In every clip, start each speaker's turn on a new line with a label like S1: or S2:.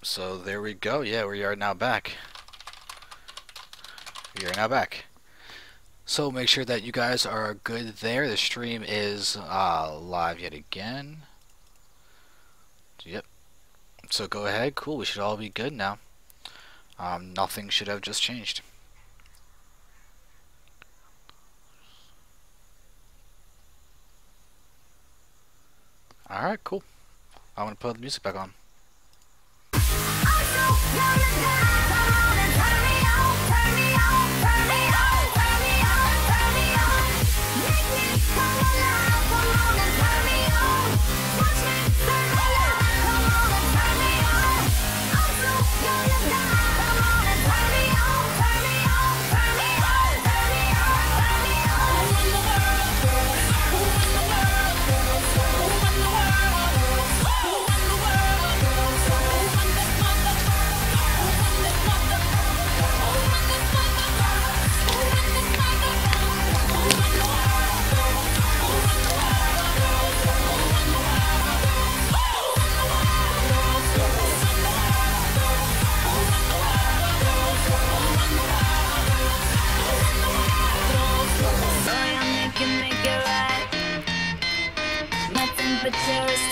S1: So there we go. Yeah, we are now back. We are now back. So make sure that you guys are good there. The stream is live yet again. Yep. So go ahead. Cool. We should all be good now. Nothing should have just changed. Alright, cool. I'm gonna put the music back on.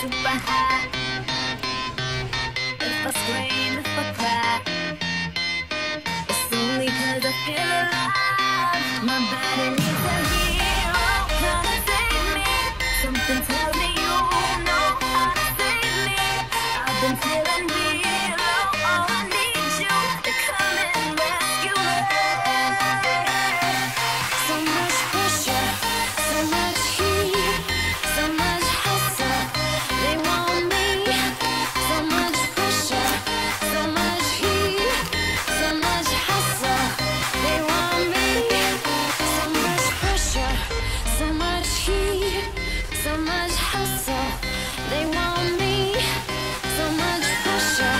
S2: Super high. If I scream, if I cry, it's only 'cause I feel alive. My body needs a hero, come and save me. Something tells me you know how to save me. I've been feeling real, oh, I need you to come and rescue me. So much pressure, so much heat, so much hustle. They want me. So much pressure, so much heat, so much hustle. They want me. So much pressure, so much heat, so much hustle. They want me. So much pressure,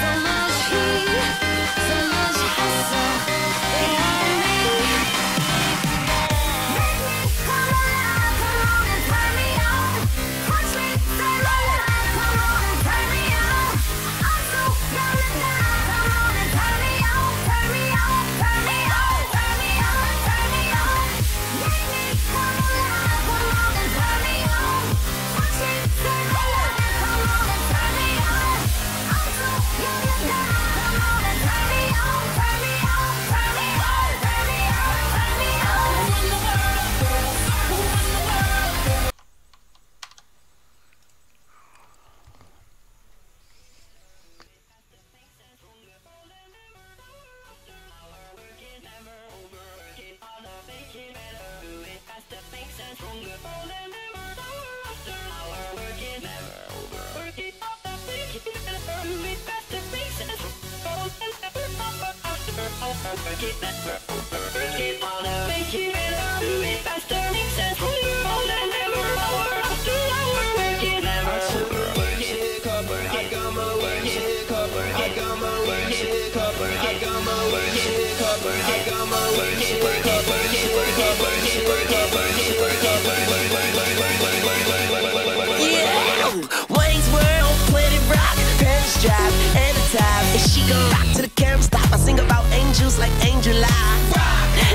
S2: so much heat, so much hustle. They want me. Make me come alive, come on and turn me on. Push me, say my life, come on and turn me on. I'm so young and now, come on and turn me on, turn me on, turn me on, turn me on, turn me on. Make me come alive, come on and turn me on. Push me, say my life, come on and turn me on. I'm so young and now, come on and turn me on, turn me on, turn me on, turn me on, turn me on. Who in the world, girls? Who in the world, girls?
S3: Wayne's World, Planet Rock, Paris Drive, anytime. And she gon' rock to the camera stop. I sing about angels like Angel Live,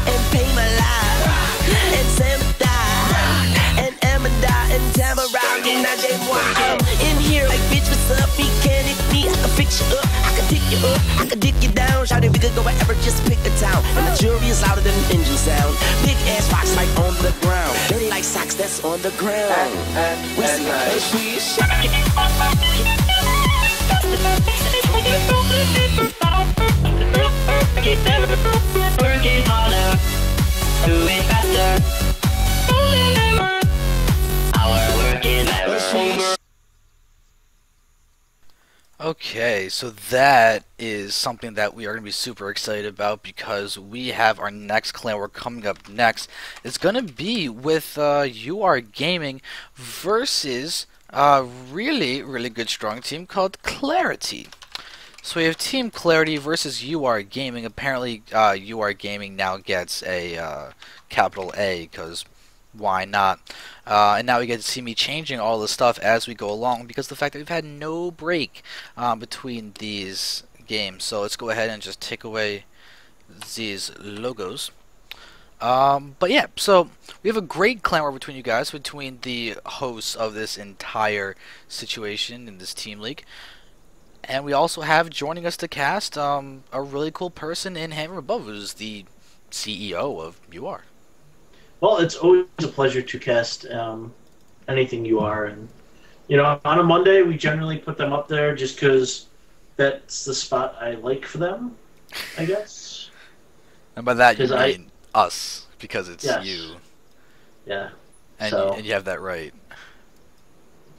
S3: and Pay My Life, and Sam Die, and Amanda, and Tamara, and Najee Moore. I'm in here like, bitch, what's up? Me, can it be? I can fix you up, I can dig you up, I can dig you down. Shout it, we could go wherever, just pick a town. And the jury is louder than an engine sound. Big ass rocks like on the ground. Dirty like socks that's on the ground. We see a sweet
S2: Working harder, do it faster. Our work is never over.
S1: Okay, so that is something that we are going to be super excited about because we have our next clan. We're coming up next. It's going to be with UR Gaming versus a really good strong team called Clarity. So we have Team Clarity versus UR Gaming. Apparently UR Gaming now gets a capital A because Why not? And now we get to see me changing all the stuff as we go along because the fact that we've had no break between these games. So let's go ahead and just take away these logos. But yeah, so we have a great clan war between you guys, between the hosts of this entire situation in this team league. And we also have joining us to cast a really cool person in Hammer Above, who's the CEO of UR.
S4: Well, it's always a pleasure to cast anything you are, and on a Monday we generally put them up there just because that's the spot I like for them, I guess.
S1: And by that you
S4: 'Cause
S1: mean us, because it's
S4: Yes.
S1: you,
S4: Yeah.
S1: and,
S4: So-
S1: and you have that right.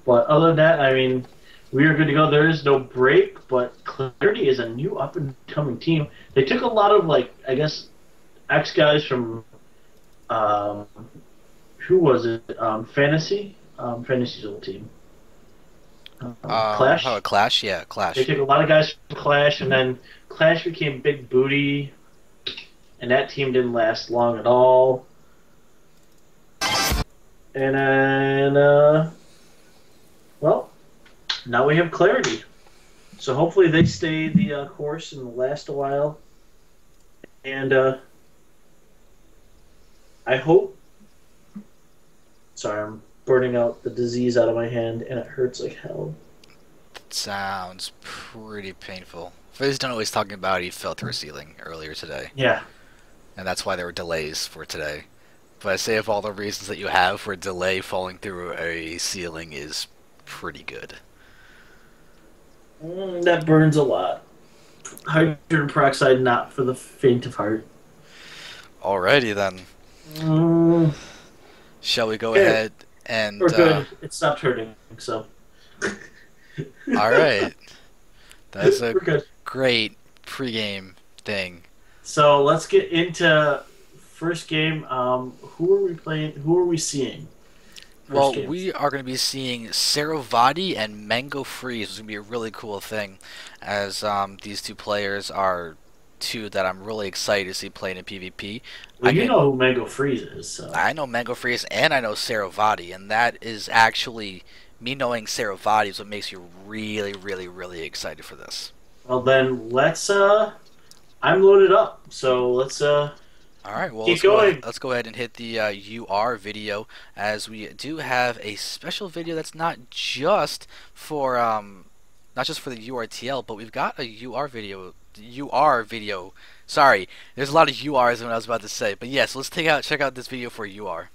S4: But other than that, I mean, we are good to go. There is no break, but Clarity is a new up and coming team. They took a lot of ex guys from who was it? Fantasy. Fantasy's old team. Clash.
S1: Oh, Clash? Yeah, Clash.
S4: They took a lot of guys from Clash, and then Clash became Big Booty, and that team didn't last long at all. And then, well, now we have Clarity. So hopefully they stay the course and last a while. And I hope. Sorry, I'm burning out the disease out of my hand, and it hurts like hell.
S1: Sounds pretty painful. Fizz don't always talking about he fell through a ceiling earlier today,
S4: Yeah.
S1: and that's why there were delays for today. But I say of all the reasons that you have for a delay, falling through a ceiling is pretty good.
S4: That burns a lot. Hydrogen peroxide, not for the faint of heart.
S1: Alrighty then,
S4: Mm,
S1: shall we go
S4: Okay.
S1: ahead and?
S4: we're good. It stopped hurting, so.
S1: All right, that's a
S4: We're good.
S1: great pregame thing.
S4: So let's get into first game. Who are we playing? Who are we seeing? First
S1: Well,
S4: game.
S1: we are going to be seeing Saravati and Mango Freeze. It's going to be a really cool thing, as these two players are two that I'm really excited to see playing in PvP.
S4: Well, you
S1: can-
S4: know who Mango Freeze is, so.
S1: I know Mango Freeze and I know Saravati, and that is actually me knowing Saravati is what makes me really, really, really excited for this.
S4: Well, then let's. I'm loaded up, so let's.
S1: All right, well,
S4: Keep going.
S1: let's go ahead and hit the UR video, as we do have a special video that's not just for the URTL, but we've got a UR video. Sorry, there's a lot of URs in what I was about to say, but yes, let's check out this video for UR.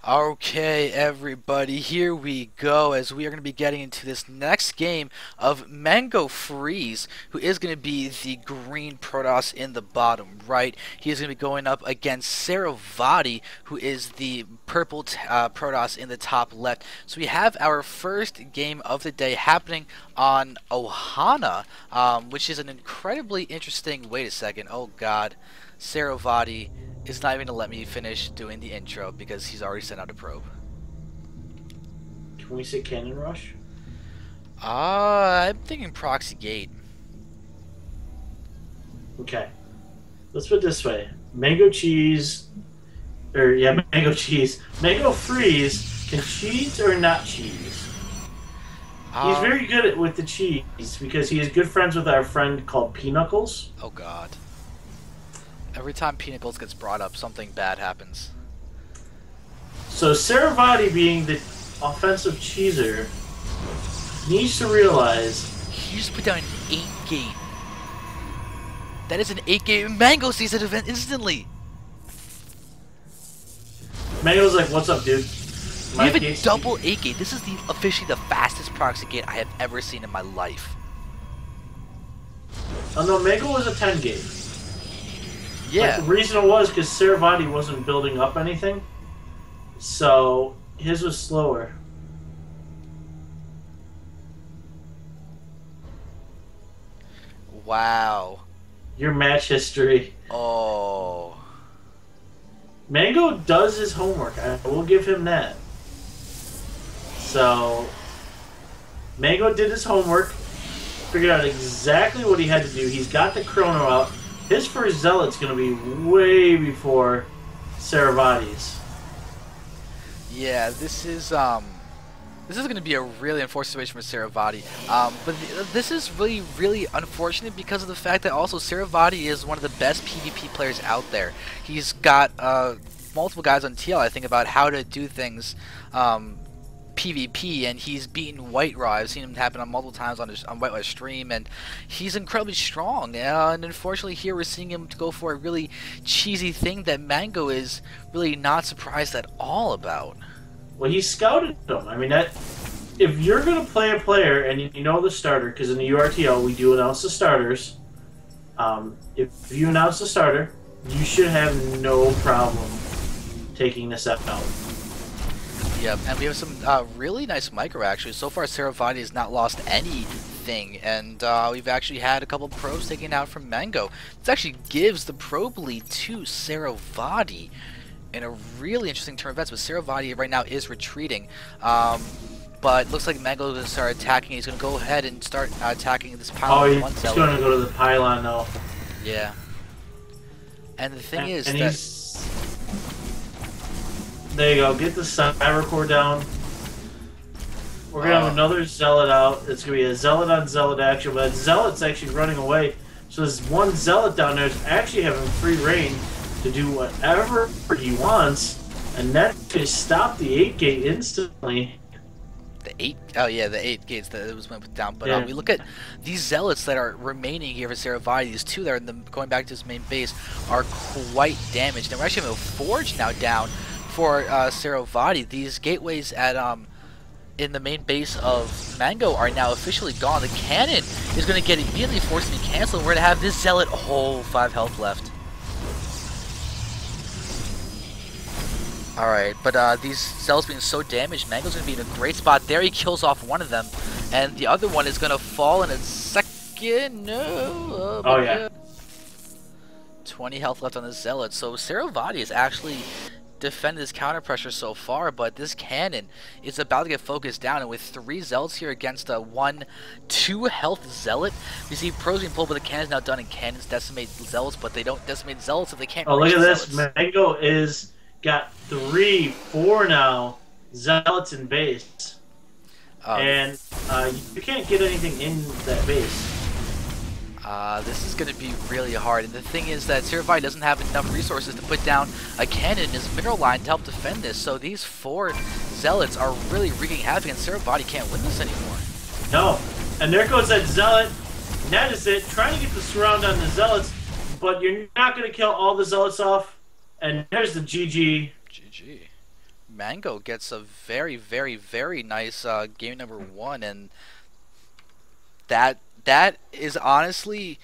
S1: Okay, everybody, here we go, as we are going to be getting into this next game of Mango Freeze, who is going to be the green Protoss in the bottom right. He is going to be going up against Saravati, who is the purple Protoss in the top left. So we have our first game of the day happening on Ohana, which is an incredibly interesting... Wait a second, oh god. Saravati is not even going to let me finish doing the intro because he's already sent out a probe.
S4: Can we say Cannon Rush?
S1: I'm thinking Proxy Gate.
S4: Okay. Let's put it this way: Mango Cheese, Mango Cheese, Mango Freeze can cheese or not cheese. He's very good with the cheese because he is good friends with our friend called P-Knuckles.
S1: Oh god. Every time Pinnacles gets brought up, something bad happens.
S4: So Saravati, being the offensive cheeser, needs to realize
S1: He just put down an 8-gate. That is an 8-gate. Mango sees it event instantly.
S4: Mango's like, "What's up, dude?"
S1: We have a
S4: gate's-
S1: double 8-gate. This is officially the fastest proxy gate I have ever seen in my life.
S4: Oh no, Mango was a 10 gate.
S1: Yeah.
S4: But the reason it was because Saravati wasn't building up anything. So his was slower.
S1: Wow.
S4: Your match history.
S1: Oh.
S4: Mango does his homework. I will give him that. So, Mango did his homework, figured out exactly what he had to do. He's got the chrono out. His first zealot's going to be way before Saravati's.
S1: Yeah, this is going to be a really unfortunate situation for Saravati. But this is really, really unfortunate because of the fact that also Saravati is one of the best PvP players out there. He's got multiple guys on TL, I think, about how to do things PvP, and he's beaten White Raw. I've seen him happen on multiple times on White Raw's stream, and he's incredibly strong. And unfortunately, here we're seeing him to go for a really cheesy thing that Mango is really not surprised at all about.
S4: Well, he scouted them. I mean, that if you're going to play a player and you know the starter, because in the URTL we do announce the starters, if you announce the starter, you should have no problem taking this out.
S1: Yep, and we have some really nice micro actually. So far, Saravati has not lost anything, and we've actually had a couple probes taken out from Mango. This actually gives the probe lead to Saravati in a really interesting turn of events, but Saravati right now is retreating. But looks like Mango is going to start attacking. He's going to go ahead and start attacking this pylon.
S4: Oh, he's going to go to the pylon now.
S1: Yeah. And the thing is
S4: and
S1: that...
S4: There you go. Get the Cyber Core down. We're going to have another Zealot out. It's going to be a Zealot on Zealot action, but Zealot's actually running away. So there's one Zealot down there that's actually having free reign to do whatever he wants, and that could stop the 8-gate instantly.
S1: The 8 gates that it was went down. But we look at these zealots that are remaining here for Saravati. These two that are going back to his main base are quite damaged. And we're actually having a forge now down for Saravati. These gateways at in the main base of Mango are now officially gone. The cannon is going to get immediately forced to be canceled. We're going to have this zealot 5 health left. Alright, but these zealots being so damaged, Mango's going to be in a great spot. There he kills off one of them, and the other one is going to fall in a second. No.
S4: Oh, yeah.
S1: 20 health left on the zealot. So Saravati has actually defended his counter pressure so far, but this cannon is about to get focused down, and with 3 zealots here against a 1-2 health zealot, we see pros being pulled, but the cannon's now done, and cannons decimate zealots, but they don't decimate zealots if they can't
S4: reach
S1: look at
S4: this.
S1: zealots.
S4: Mango is got 3, 4 now zealots in base, and you can't get anything in that base.
S1: This is going to be really hard, and the thing is that Saravati doesn't have enough resources to put down a cannon in his mineral line to help defend this, so these 4 zealots are really wreaking havoc, and Saravati can't win this anymore.
S4: No, and there goes that zealot. And that is it, trying to get the surround on the zealots, but you're not going to kill all the zealots off. And there's the GG.
S1: GG. Mango gets a very, very, very nice game number 1, and that is honestly,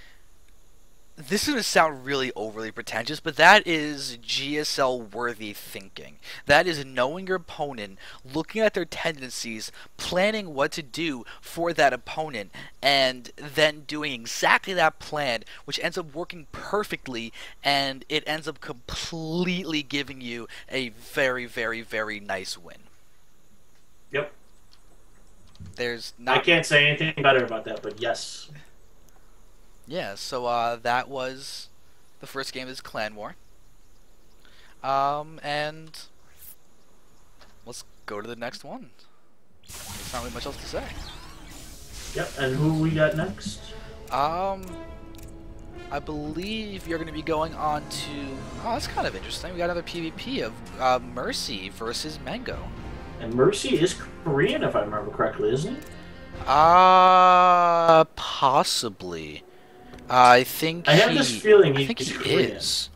S1: this is going to sound really overly pretentious, but that is GSL worthy thinking. That is knowing your opponent, looking at their tendencies, planning what to do for that opponent, and then doing exactly that plan, which ends up working perfectly, and it ends up completely giving you a very, very, very nice win.
S4: Yep.
S1: I
S4: can't say anything better about that, but yes.
S1: Yeah, so that was the first game of this clan war. And let's go to the next one. There's not really much else to say.
S4: Yep, and who we got next?
S1: I believe you're going to be going on to... Oh, that's kind of interesting. We got another PvP of Mercy versus Mango.
S4: And Mercy is Korean, if I remember correctly, isn't he?
S1: Possibly. I think
S4: I have this feeling
S1: I think he
S4: Korean.
S1: is.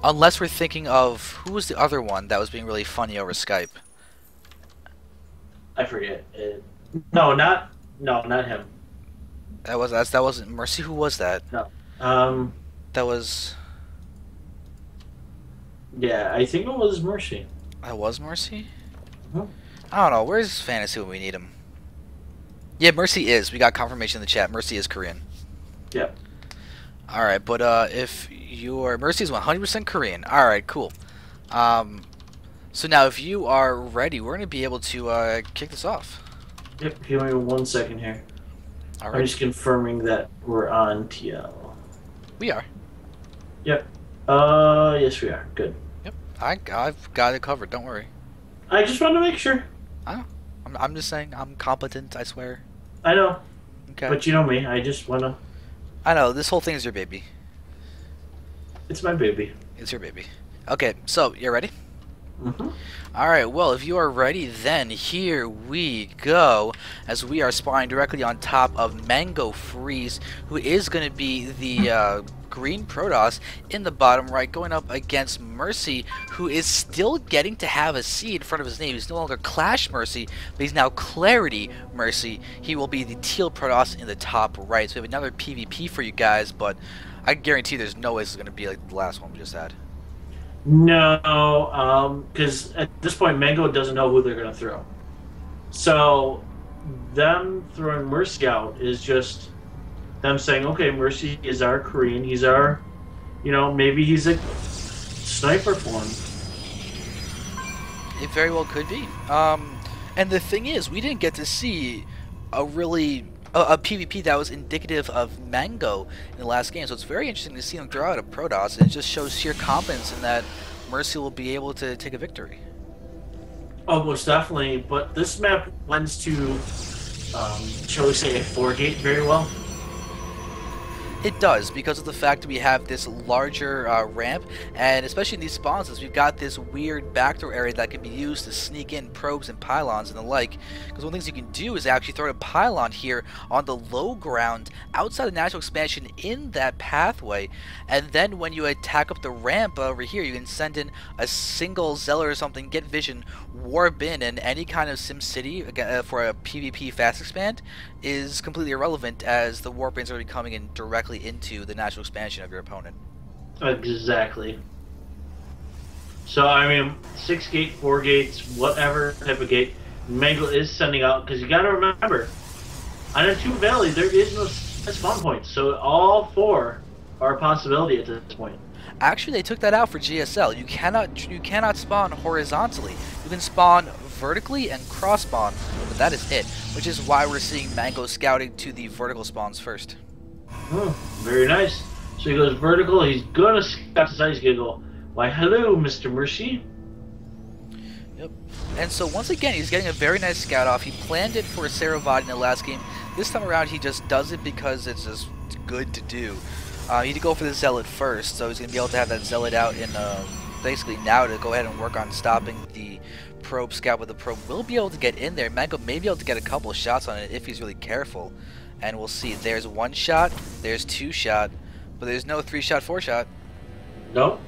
S1: Unless we're thinking of who was the other one that was being really funny over Skype.
S4: I forget. No, not him.
S1: That wasn't Mercy. Who was that?
S4: No.
S1: That was.
S4: Yeah, I think it was Mercy.
S1: That was Mercy?
S4: Huh?
S1: I don't know. Where's Fantasy when we need him? Yeah, Mercy is. We got confirmation in the chat. Mercy is Korean.
S4: Yep.
S1: Alright, but if your Mercy is 100% Korean. Alright, cool. So now if you are ready, we're going to be able to kick this off.
S4: Yep. Give me 1 second here. I'm
S1: Alright,
S4: just confirming that we're on TL.
S1: we are.
S4: Yep. Yes, we are. Good.
S1: Yep, I've got it covered. Don't worry.
S4: I just wanted to make sure.
S1: I know. I'm just saying I'm competent. I swear.
S4: I know,
S1: Okay.
S4: but you know me. I just wanna.
S1: I know this whole thing is your baby.
S4: It's my baby.
S1: It's your baby. Okay, so you're ready?
S4: Mm-hmm.
S1: Alright, well, if you are ready, then here we go, as we are spawning directly on top of Mango Freeze, who is going to be the green Protoss in the bottom right, going up against Mercy, who is still getting to have a C in front of his name. He's no longer Clash Mercy, but he's now Clarity Mercy. He will be the teal Protoss in the top right. So we have another PvP for you guys, but I guarantee there's no way this is going to be like the last one we just had.
S4: No, because at this point, Mango doesn't know who they're gonna throw. So, them throwing Mercy out is just them saying, "Okay, Mercy is our Korean. He's our, maybe he's a sniper for him."
S1: It very well could be. And the thing is, we didn't get to see a really a PvP that was indicative of Mango in the last game, so it's very interesting to see him throw out a Protoss, and it just shows sheer confidence in that Mercy will be able to take a victory.
S4: Oh, most definitely. But this map lends to, shall we say, a 4-gate very well.
S1: It does, because of the fact that we have this larger ramp, and especially in these spawns, we've got this weird backdoor area that can be used to sneak in probes and pylons and the like. Because one of the things you can do is actually throw a pylon here on the low ground outside the natural expansion in that pathway, and then when you attack up the ramp over here, you can send in a single Zealot or something, get vision, warp in, and any kind of SimCity for a PvP fast expand is completely irrelevant, as the warp ins are going to be coming in directly into the natural expansion of your opponent.
S4: Exactly. So, I mean, 6-gate, 4 gates, whatever type of gate, Mango is sending out, because you got to remember, on a 2 Valley, there is no spawn points, so all 4 are a possibility at this point.
S1: Actually, they took that out for GSL. You cannot spawn horizontally. You can spawn vertically and cross spawn, but that is it, which is why we're seeing Mango scouting to the vertical spawns first.
S4: Very nice. So he goes vertical, he's gonna scout the side, he's gonna go, "Why, hello, Mr. Mercy."
S1: Yep. And so once again, he's getting a very nice scout off. He planned it for Saravati in the last game. This time around, he just does it because it's just good to do. He had to go for the Zealot first, so he's going to be able to have that Zealot out in basically now to go ahead and work on stopping the probe scout, but the probe will be able to get in there. Mango may be able to get a couple of shots on it if he's really careful. And we'll see. There's 1 shot, there's 2 shot, but there's no 3-shot, 4-shot.
S4: No.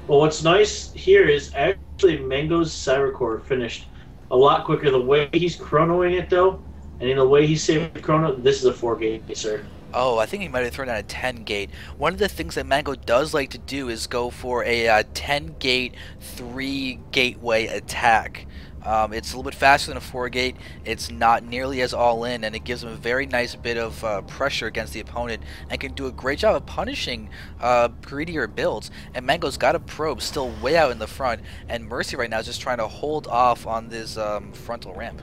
S4: Well, what's nice here is actually Mango's Cybercore finished a lot quicker. The way he's chronoing it, though, and in the way he's saving the chrono, this is a 4-gate, sir.
S1: Oh, I think he might have thrown out a 10-gate. One of the things that Mango does like to do is go for a 10-gate, 3-gateway attack. It's a little bit faster than a 4-gate, it's not nearly as all-in, and it gives him a very nice bit of pressure against the opponent, and can do a great job of punishing greedier builds. And Mango's got a probe still way out in the front, and Mercy right now is just trying to hold off on this frontal ramp.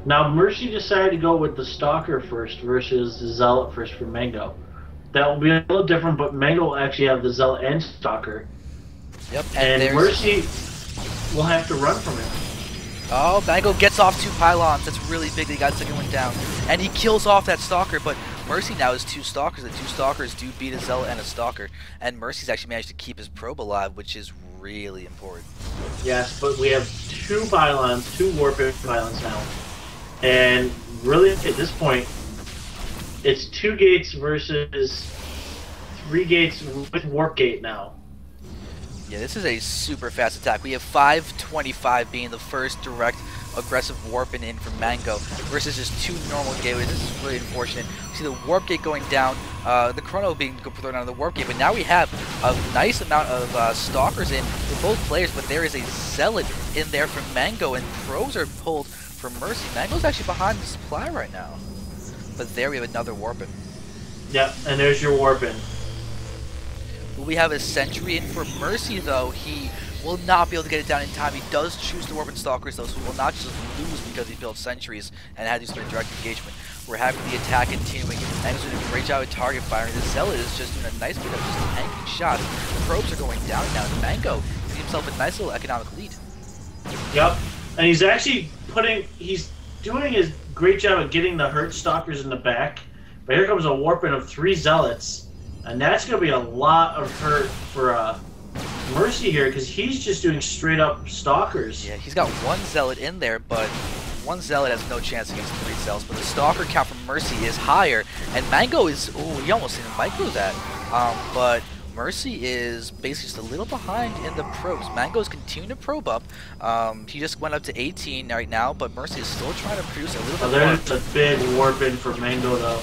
S4: Now, Mercy decided to go with the Stalker first versus the Zealot first for Mango. That will be a little different, but Mango will actually have the Zealot and Stalker.
S1: Yep,
S4: And Mercy will have to run from him.
S1: Oh, Mango gets off 2 pylons. That's really big. They got the second one down. And he kills off that Stalker, but Mercy now has 2 Stalkers. The 2 Stalkers do beat a Zealot and a Stalker. And Mercy's actually managed to keep his probe alive, which is really important.
S4: Yes, but we have 2 pylons, 2 warp pylons now. And really, at this point, it's 2 gates versus 3 gates with warp gate now.
S1: Yeah, this is a super fast attack. We have 525 being the first direct aggressive warping in from Mango versus just 2 normal gateways. This is really unfortunate. You see the warp gate going down, the chrono being thrown out of the warp gate, but now we have a nice amount of stalkers in for both players, but there is a zealot in there from Mango, and probes are pulled for Mercy. Mango's actually behind the supply right now, but there we have another warping.
S4: Yep, and there's your warping.
S1: We have a sentry in for Mercy, though. He will not be able to get it down in time. He does choose to warp in stalkers, though, so he will not just lose because he built sentries and had to do some direct engagement. We're having the attack continuing, and he's doing a great job at target firing. The Zealot is just doing a nice bit of just tanking shots. The probes are going down now, and Mango gives himself a nice little economic lead.
S4: Yep, and he's actually he's doing a great job at getting the hurt stalkers in the back. But here comes a warping of 3 zealots, and that's going to be a lot of hurt for Mercy here, because he's just doing straight up stalkers.
S1: Yeah, he's got 1 zealot in there, but 1 zealot has no chance against 3 zealots. But the stalker count from Mercy is higher, and Mango is, oh, he almost didn't micro that. But Mercy is basically just a little behind in the probes. Mango's continuing to probe up. He just went up to 18 right now, but Mercy is still trying to produce a little bit more.
S4: There's a big warp in for Mango, though.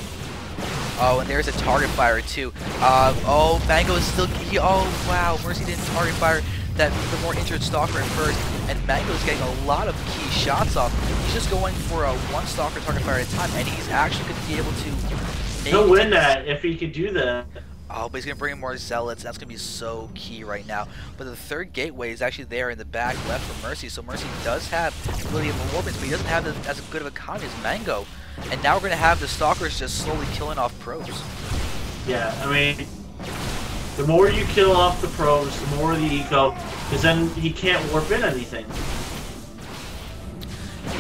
S1: Oh, and there's a target fire too. Oh, Mango is still. Oh, wow. Mercy didn't target fire the more injured stalker at first, and Mango's getting a lot of key shots off. He's just going for a 1 stalker target fire at a time, and he's actually going to be able to.
S4: He'll win that if he could do that.
S1: Oh, but he's going to bring in more zealots. That's going to be so key right now. But the 3rd gateway is actually there in the back left for Mercy, so Mercy does have ability of warpings, but he doesn't have as good of a economy as Mango. And now we're going to have the stalkers just slowly killing off probes.
S4: Yeah, I mean, the more you kill off the probes, the more the eco, because then he can't warp in anything.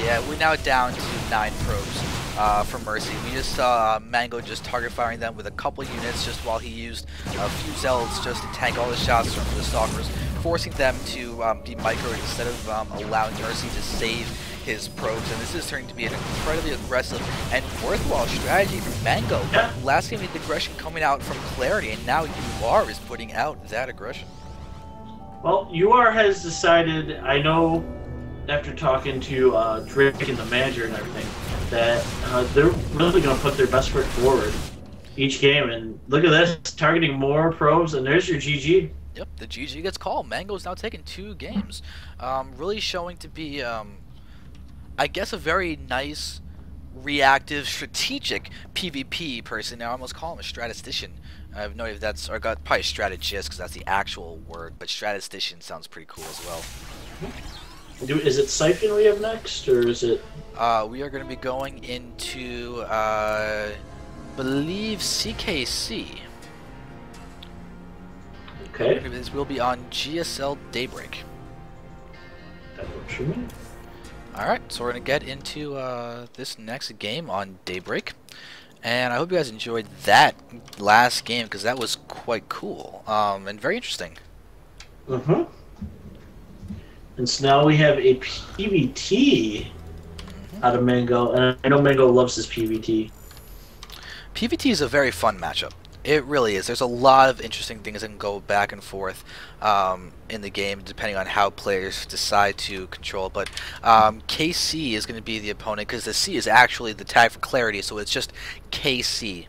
S1: Yeah, we're now down to 9 probes for Mercy. We just saw Mango just target firing them with a couple units just while he used a few zealots just to tank all the shots from the stalkers, forcing them to be microed instead of allowing Mercy to save his probes, and this is turning to be an incredibly aggressive and worthwhile strategy for Mango.
S4: Yeah.
S1: Last game, the aggression coming out from Clarity, and now UR is putting out that aggression.
S4: Well, UR has decided, I know after talking to Drake and the manager and everything, that they're really going to put their best foot forward each game, and look at this, targeting more probes, and there's your GG.
S1: Yep, the GG gets called. Mango's now taking 2 games. Really showing to be I guess a very nice, reactive, strategic PvP person. Now I almost call him a statistician. I have no idea if that's, or got probably strategist because that's the actual word, but statistician sounds pretty cool as well.
S4: Is it Siphon we have next, or is it?
S1: We are going to be going into, believe CKC.
S4: Okay.
S1: This will be on GSL Daybreak.
S4: That works for me.
S1: Alright, so we're going to get into this next game on Daybreak. And I hope you guys enjoyed that last game, because that was quite cool and very interesting.
S4: Mm-hmm. And so now we have a PvT out of Mango, and I know Mango loves this PvT.
S1: PvT is a very fun matchup. It really is. There's a lot of interesting things that can go back and forth in the game, depending on how players decide to control. But KC is going to be the opponent, because the C is actually the tag for Clarity, so it's just KC.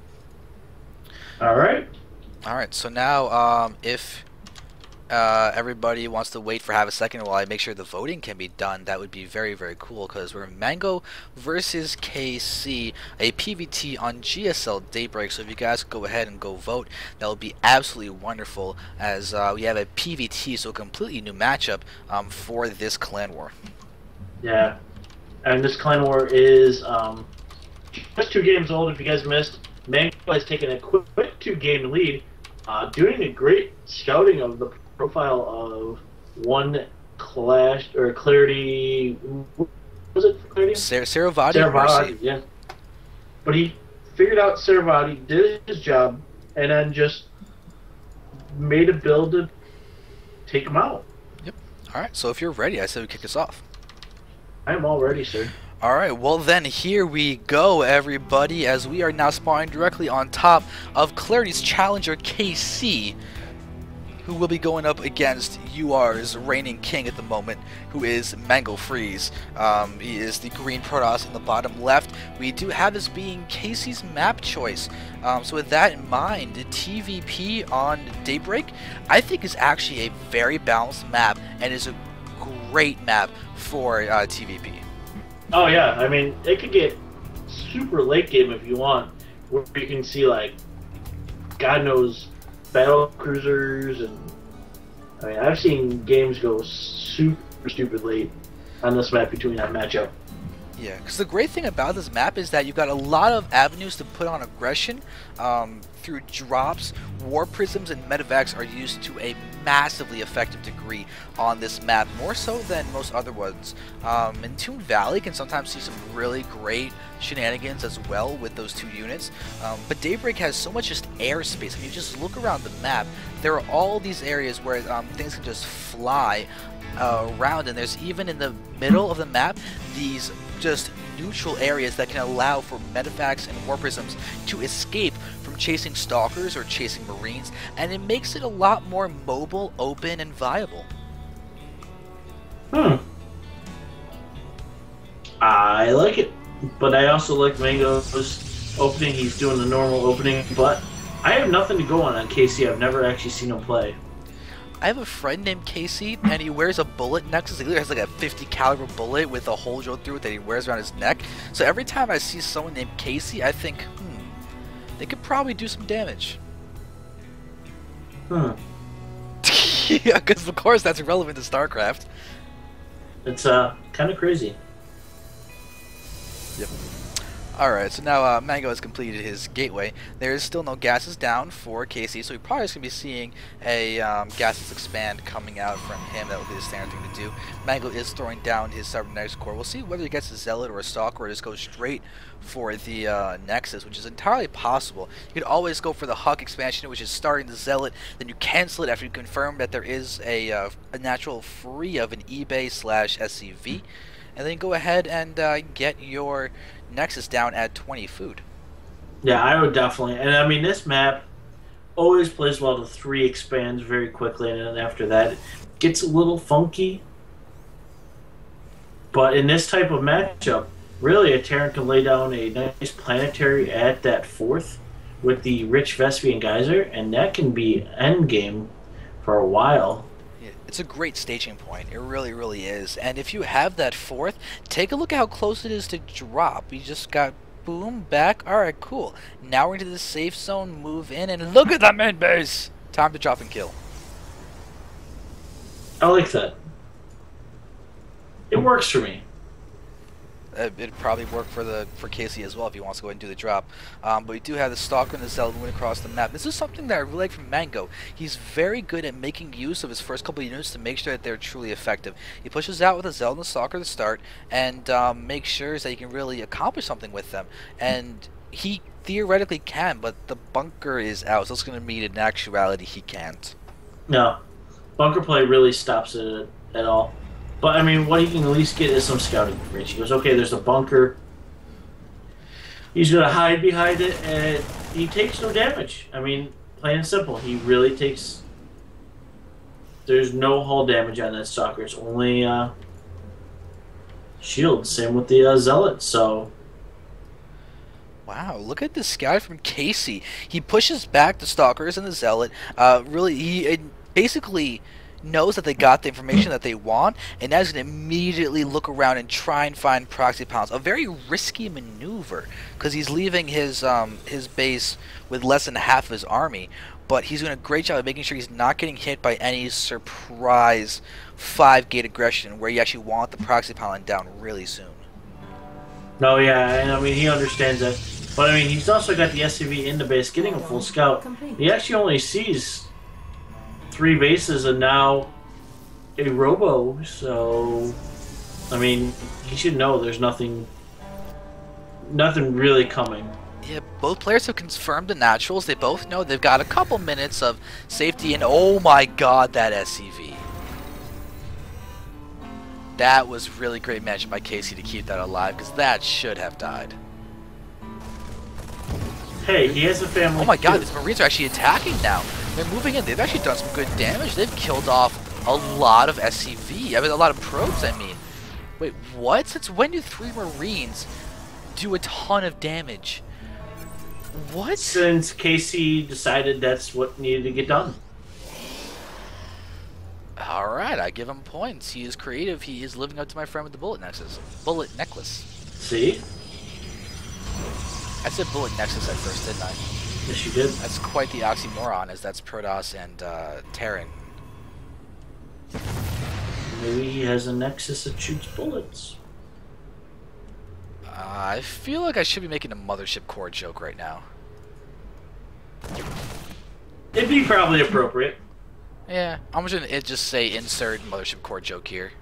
S4: Alright.
S1: Alright, so now if everybody wants to wait for half a second while I make sure the voting can be done, that would be very, very cool, because we're Mango versus KC, a PvT on GSL Daybreak. So if you guys go ahead and go vote, that would be absolutely wonderful, as we have a PvT, so a completely new matchup for this clan war.
S4: Yeah. And this clan war is just 2 games old. If you guys missed, Mango has taken a quick 2-game lead, doing a great scouting of the profile of one Clash or Clarity. What was it for Clarity?
S1: Saravati,
S4: yeah. But he figured out Saravati, did his job, and then just made a build to take him out.
S1: Yep. Alright, so if you're ready, I say we kick this off.
S4: I'm all ready, sir.
S1: Alright, well then, here we go, everybody, as we are now spawning directly on top of Clarity's challenger, KC. who will be going up against UR's reigning king at the moment, who is Mango Freeze. He is the green Protoss in the bottom left. We do have this being Casey's map choice. So with that in mind, the TVP on Daybreak, I think is actually a very balanced map and is a great map for TVP.
S4: Oh yeah, I mean, it could get super late game if you want, where you can see like, God knows, battle cruisers, and I mean, I've seen games go super stupid late on this map between that matchup.
S1: Yeah, because the great thing about this map is that you've got a lot of avenues to put on aggression through drops. War Prisms and Medevacs are used to a massively effective degree on this map, more so than most other ones. And Toon Valley can sometimes see some really great shenanigans as well with those two units. But Daybreak has so much just airspace. When you just look around the map, there are all these areas where things can just fly around, and there's even in the middle of the map these just neutral areas that can allow for medevacs and war prisms to escape from chasing stalkers or chasing marines, and it makes it a lot more mobile, open, and viable.
S4: I like it, but I also like Mango's opening. He's doing the normal opening, but I have nothing to go on Casey. I've never actually seen him play.
S1: I have a friend named Casey, and he wears a bullet nexus. He literally has like a 50 caliber bullet with a hole drilled through it that he wears around his neck. So every time I see someone named Casey, I think, they could probably do some damage. Yeah, because of course that's relevant to StarCraft.
S4: It's kind of crazy.
S1: Yep. Alright, so now Mango has completed his gateway. There is still no gases down for Casey, so we probably is going to be seeing a gases expand coming out from him. That would be the standard thing to do. Mango is throwing down his cybernetics core. We'll see whether he gets a Zealot or a Stalker, or just goes straight for the Nexus, which is entirely possible. You could always go for the Huck expansion, which is starting the Zealot, then you cancel it after you confirm that there is a natural free of an eBay/SCV, and then go ahead and get your Nexus down at 20 food.
S4: Yeah, I would definitely. And I mean, this map always plays well to 3 expands very quickly, and then after that, it gets a little funky. But in this type of matchup, really, a Terran can lay down a nice planetary at that 4th with the rich Vespian Geyser, and that can be endgame for a while.
S1: It's a great staging point. It really, really is. And if you have that 4th, take a look at how close it is to drop. You just got boom, back. Alright, cool. Now we're into the safe zone, move in, and look at that main base! Time to drop and kill.
S4: I like that. It works for me.
S1: It'd probably work for Casey as well if he wants to go ahead and do the drop. But we do have the Stalker and the Zealot moving across the map. This is something that I really like from Mango. He's very good at making use of his first couple of units to make sure that they're truly effective. He pushes out with a Zealot and a Stalker to start, and makes sure that he can really accomplish something with them. And he theoretically can, but the bunker is out, so it's going to mean in actuality he can't.
S4: No. Bunker play really stops it at all. But, I mean, what he can at least get is some scouting information. He goes, okay, there's a bunker. He's going to hide behind it, and he takes no damage. I mean, plain and simple. He really takes... There's no hull damage on that Stalker. It's only shield. Same with the Zealot, so...
S1: Wow, look at this guy from Casey. He pushes back the Stalkers and the Zealot. He basically knows that they got the information that they want, and now he's going to immediately look around and try and find proxy pounds. A very risky maneuver, because he's leaving his base with less than half of his army, but he's doing a great job of making sure he's not getting hit by any surprise 5-gate aggression where you actually want the proxy pound down really soon.
S4: No, yeah, and I mean, he understands that. But I mean, he's also got the SCV in the base, getting a full scout. He actually only sees 3 bases and now a robo, so I mean, he should know there's nothing really coming.
S1: Yeah, both players have confirmed the naturals. They both know they've got a couple minutes of safety, and oh my god, that SCV. That was really great management by Casey to keep that alive, because that should have died.
S4: Hey, he has a family.
S1: Oh my god,
S4: too.
S1: these Marines are actually attacking now. They're moving in. They've actually done some good damage. They've killed off a lot of SCV. I mean, a lot of probes, I mean. Wait, what? Since when do 3 Marines do a ton of damage? What?
S4: Since Casey decided that's what needed to get done.
S1: Alright, I give him points. He is creative. He is living up to my friend with the bullet nexus. Bullet necklace.
S4: See?
S1: I said bullet nexus at first, didn't I?
S4: Yes, you did.
S1: That's quite the oxymoron, as that's Protoss and Terran.
S4: Maybe he has a nexus that shoots bullets.
S1: I feel like I should be making a Mothership Core joke right now.
S4: It'd be probably appropriate.
S1: Yeah, I'm just gonna just say insert Mothership Core joke here.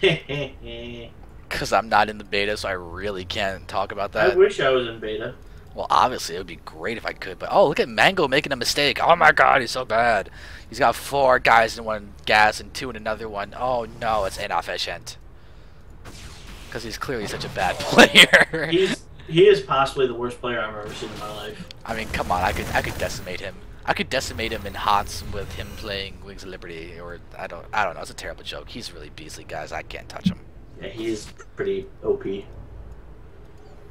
S1: Because I'm not in the beta, so I really can't talk about that.
S4: I wish I was in beta.
S1: Well, obviously, it would be great if I could, but oh, look at Mango making a mistake. Oh my god, he's so bad. He's got 4 guys in one gas and 2 in another one. Oh no, it's inefficient. Because he's clearly such a bad player.
S4: He is possibly the worst player I've ever seen in my life.
S1: I mean, come on, I could decimate him. I could decimate him in HOTS with him playing Wings of Liberty, or I don't know. It's a terrible joke. He's really beastly, guys. I can't touch him.
S4: Yeah, he is pretty OP.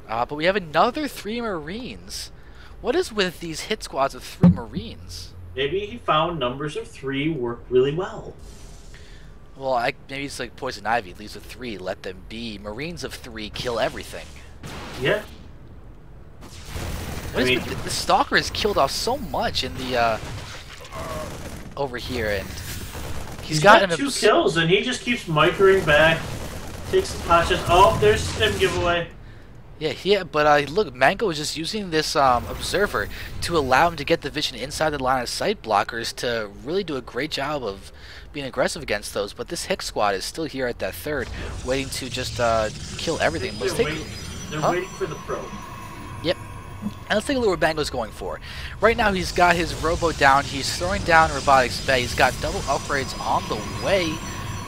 S1: But we have another 3 Marines. What is with these hit squads of 3 Marines?
S4: Maybe he found numbers of 3 work really well.
S1: Well, maybe it's like Poison Ivy. Leaves with 3. Let them be. Marines of 3 kill everything.
S4: Yeah.
S1: What is with the Stalker has killed off so much in the over here, and
S4: he's got 2 kills, and he just keeps microing back. Takes the pot shots. Oh, there's Stim giveaway.
S1: Yeah, but look, Mango is just using this observer to allow him to get the vision inside the line of sight blockers to really do a great job of being aggressive against those. But this Hick squad is still here at that 3rd, waiting to just kill everything.
S4: They're waiting for the probe.
S1: Yep. And let's take a look at what Mango's going for. Right now, he's got his Robo down. He's throwing down Robotics Bay. He's got double upgrades on the way,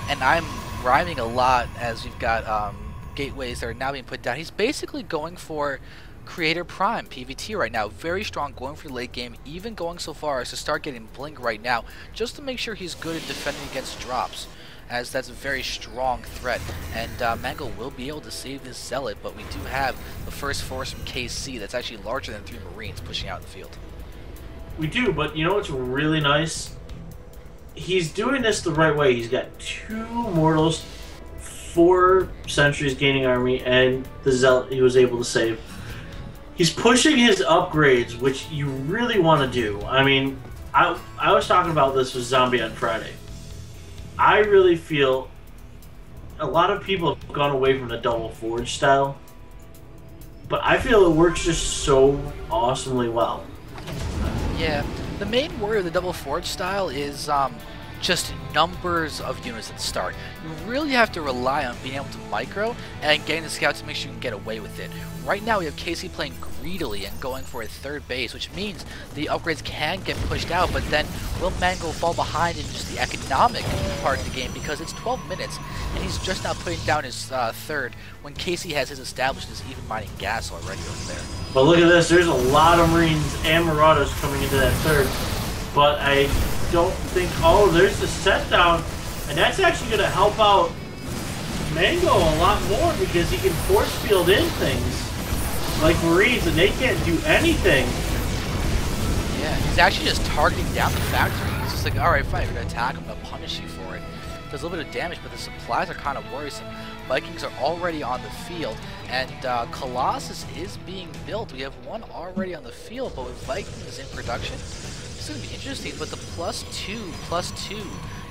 S1: and I'm rhyming a lot as we've got gateways that are now being put down. He's basically going for Creator Prime PVT right now. Very strong, going for the late game, even going so far as to start getting Blink right now, just to make sure he's good at defending against drops, as that's a very strong threat. And Mango will be able to save this Zealot, but we do have the first force from KC that's actually larger than 3 Marines pushing out in the field. We
S4: do, but you know what's really nice? He's doing this the right way. He's got 2 Mortals, 4 Sentries gaining army, and the Zealot he was able to save. He's pushing his upgrades, which you really want to do. I mean, I was talking about this with Zombie on Friday. I really feel a lot of people have gone away from the double forge style, but I feel it works just so awesomely well.
S1: Yeah, the main worry of the double forge style is just numbers of units at the start. You really have to rely on being able to micro and getting the scouts to make sure you can get away with it. Right now we have Casey playing greedily and going for a 3rd base, which means the upgrades can get pushed out, but then will Mango fall behind in just the economic part of the game, because it's 12 minutes and he's just now putting down his 3rd when Casey has his established his even mining gas already over there.
S4: But look at this, there's a lot of Marines and Marauders coming into that 3rd, but I don't think, oh, there's the set down, and that's actually going to help out Mango a lot more, because he can force field in things like Marines, and they can't do anything.
S1: Yeah, he's actually just targeting down the factory. He's just like, alright, fine, you're going to attack, I'm going to punish you for it. Does a little bit of damage, but the supplies are kind of worrisome. Vikings are already on the field, and Colossus is being built. We have one already on the field, but with Vikings in production, it's going to be interesting. But the +2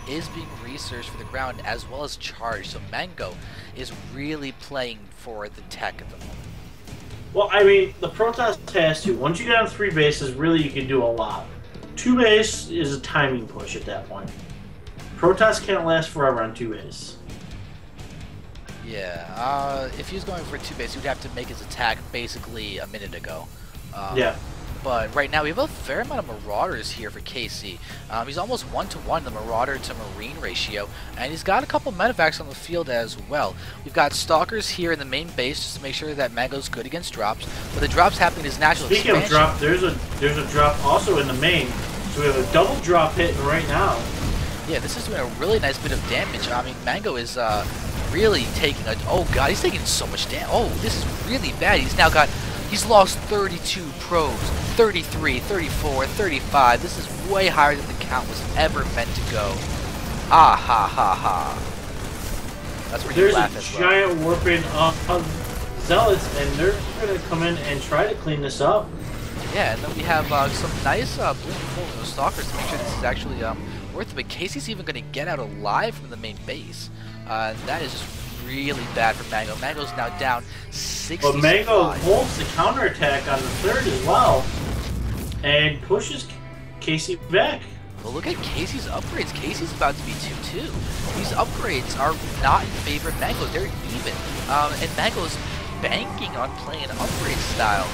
S1: is being researched for the ground as well as charged. So Mango is really playing for the tech at the moment.
S4: Well, I mean, the Protoss has to. Once you get on 3 bases, really you can do a lot. 2 base is a timing push at that point. Protoss can't last forever on 2 base.
S1: Yeah, if he was going for 2 base, he would have to make his attack basically a minute ago.
S4: Yeah.
S1: But right now we have a fair amount of Marauders here for KC. He's almost 1-to-1 the Marauder to Marine ratio, and he's got a couple Medivacs on the field as well. We've got Stalkers here in the main base just to make sure that Mango's good against drops, but the drops happening in his natural
S4: expansion.
S1: Speaking of
S4: drop, there's a drop also in the main. So we have a double drop hitting right now.
S1: Yeah, this is doing a really nice bit of damage. I mean, Mango is really taking a... Oh, God, he's taking so much damage. Oh, this is really bad. He's lost 32 probes, 33, 34, 35. This is way higher than the count was ever meant to go. Ah, ha, ha, ha. That's where you laugh as well.
S4: There's a giant warping of Zealots, and they're going to come in and try to clean this up.
S1: Yeah, and then we have some nice blue and full stalkers to make sure this is actually worth it. But Casey's even going to get out alive from the main base. That is just really bad for Mango. Mango's now down 65.
S4: But Mango holds the counterattack on the third as well, and pushes Casey back.
S1: Well, look at Casey's upgrades. Casey's about to be 2-2. These upgrades are not in favor of Mango. They're even. And Mango's banking on playing upgrade style.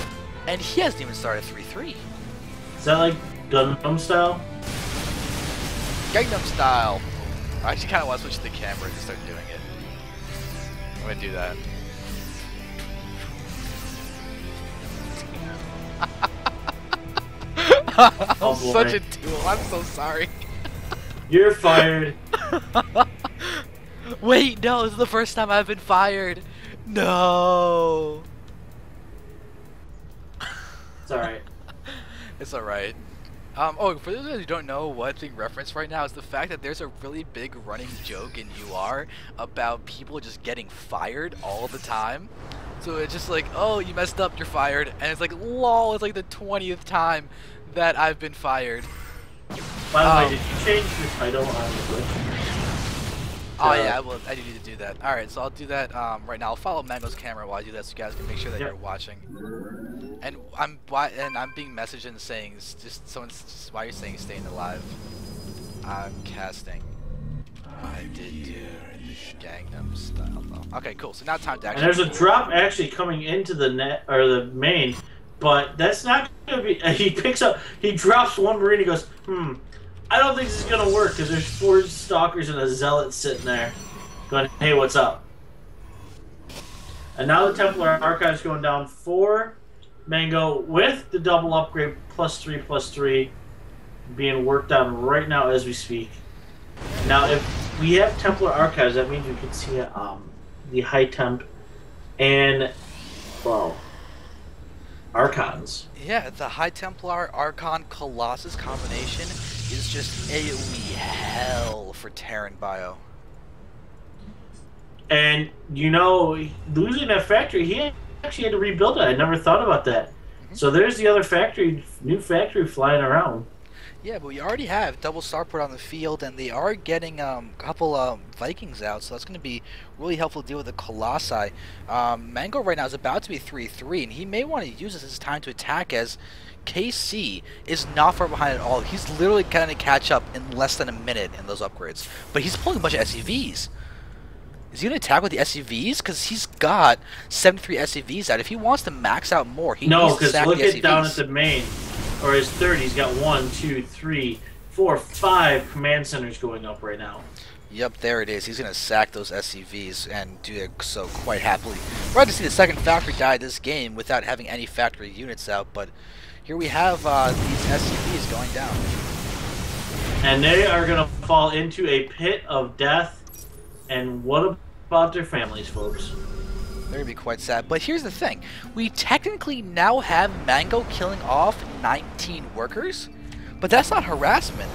S1: And he hasn't even started 3-3.
S4: Is that like Gundam style?
S1: Gangnam style. I actually kind of want to switch to the camera and just start doing it. I'm going to do that. I'm such a tool. I'm so sorry.
S4: You're fired.
S1: Wait, no, this is the first time I've been fired. No.
S4: It's alright.
S1: It's alright. Oh, for those of you who don't know what's being referenced right now is the fact that there's a really big running joke in UR about people just getting fired all the time. So it's just like, oh, you messed up, you're fired. And it's like, lol, it's like the 20th time that I've been fired.
S4: By the way, did you change your title on the Twitch?
S1: Oh yeah, I do need to do that. Alright, so I'll do that right now. I'll follow Mango's camera while I do that so you guys can make sure that you're watching. And I'm being messaged and saying, just someone's, why are you saying staying alive? I'm casting. I did do Gangnam Style though. Okay, cool. So now it's time to actually.
S4: And there's a drop actually coming into the net or the main, but that's not gonna be. He drops one marine. He goes, I don't think this is gonna work because there's 4 stalkers and a zealot sitting there, going, hey, what's up? And now the Templar Archive's going down 4. Mango with the double upgrade +3/+3 being worked on right now as we speak. Now, if we have Templar Archives, that means we can see the high temp and, well, Archons.
S1: Yeah, the High Templar Archon Colossus combination is just AoE hell for Terran Bio.
S4: And, you know, losing that factory, he actually had to rebuild it. I never thought about that. So there's the other factory, new factory flying around.
S1: Yeah, but we already have double starport on the field, and they are getting a couple Vikings out, so that's going to be really helpful to deal with the Colossi. Mango right now is about to be 3-3, and he may want to use this as time to attack, as KC is not far behind at all. He's literally going to catch up in less than a minute in those upgrades, but he's pulling a bunch of SCVs. Is he going to attack with the SCVs? Because he's got 73 SCVs out. If he wants to max out more, he needs to stack the SCVs. No, because look at
S4: down at the main. Or his third, he's got 1, 2, 3, 4, 5 command centers going up right now.
S1: Yep, there it is. He's going to sack those SCVs and do it so quite happily. We're about to see the second factory die this game without having any factory units out, but here we have these SCVs going down.
S4: And they are going to fall into a pit of death. And what about their families, folks?
S1: They're going to be quite sad. But here's the thing. We technically now have Mango killing off 19 workers, but that's not harassment.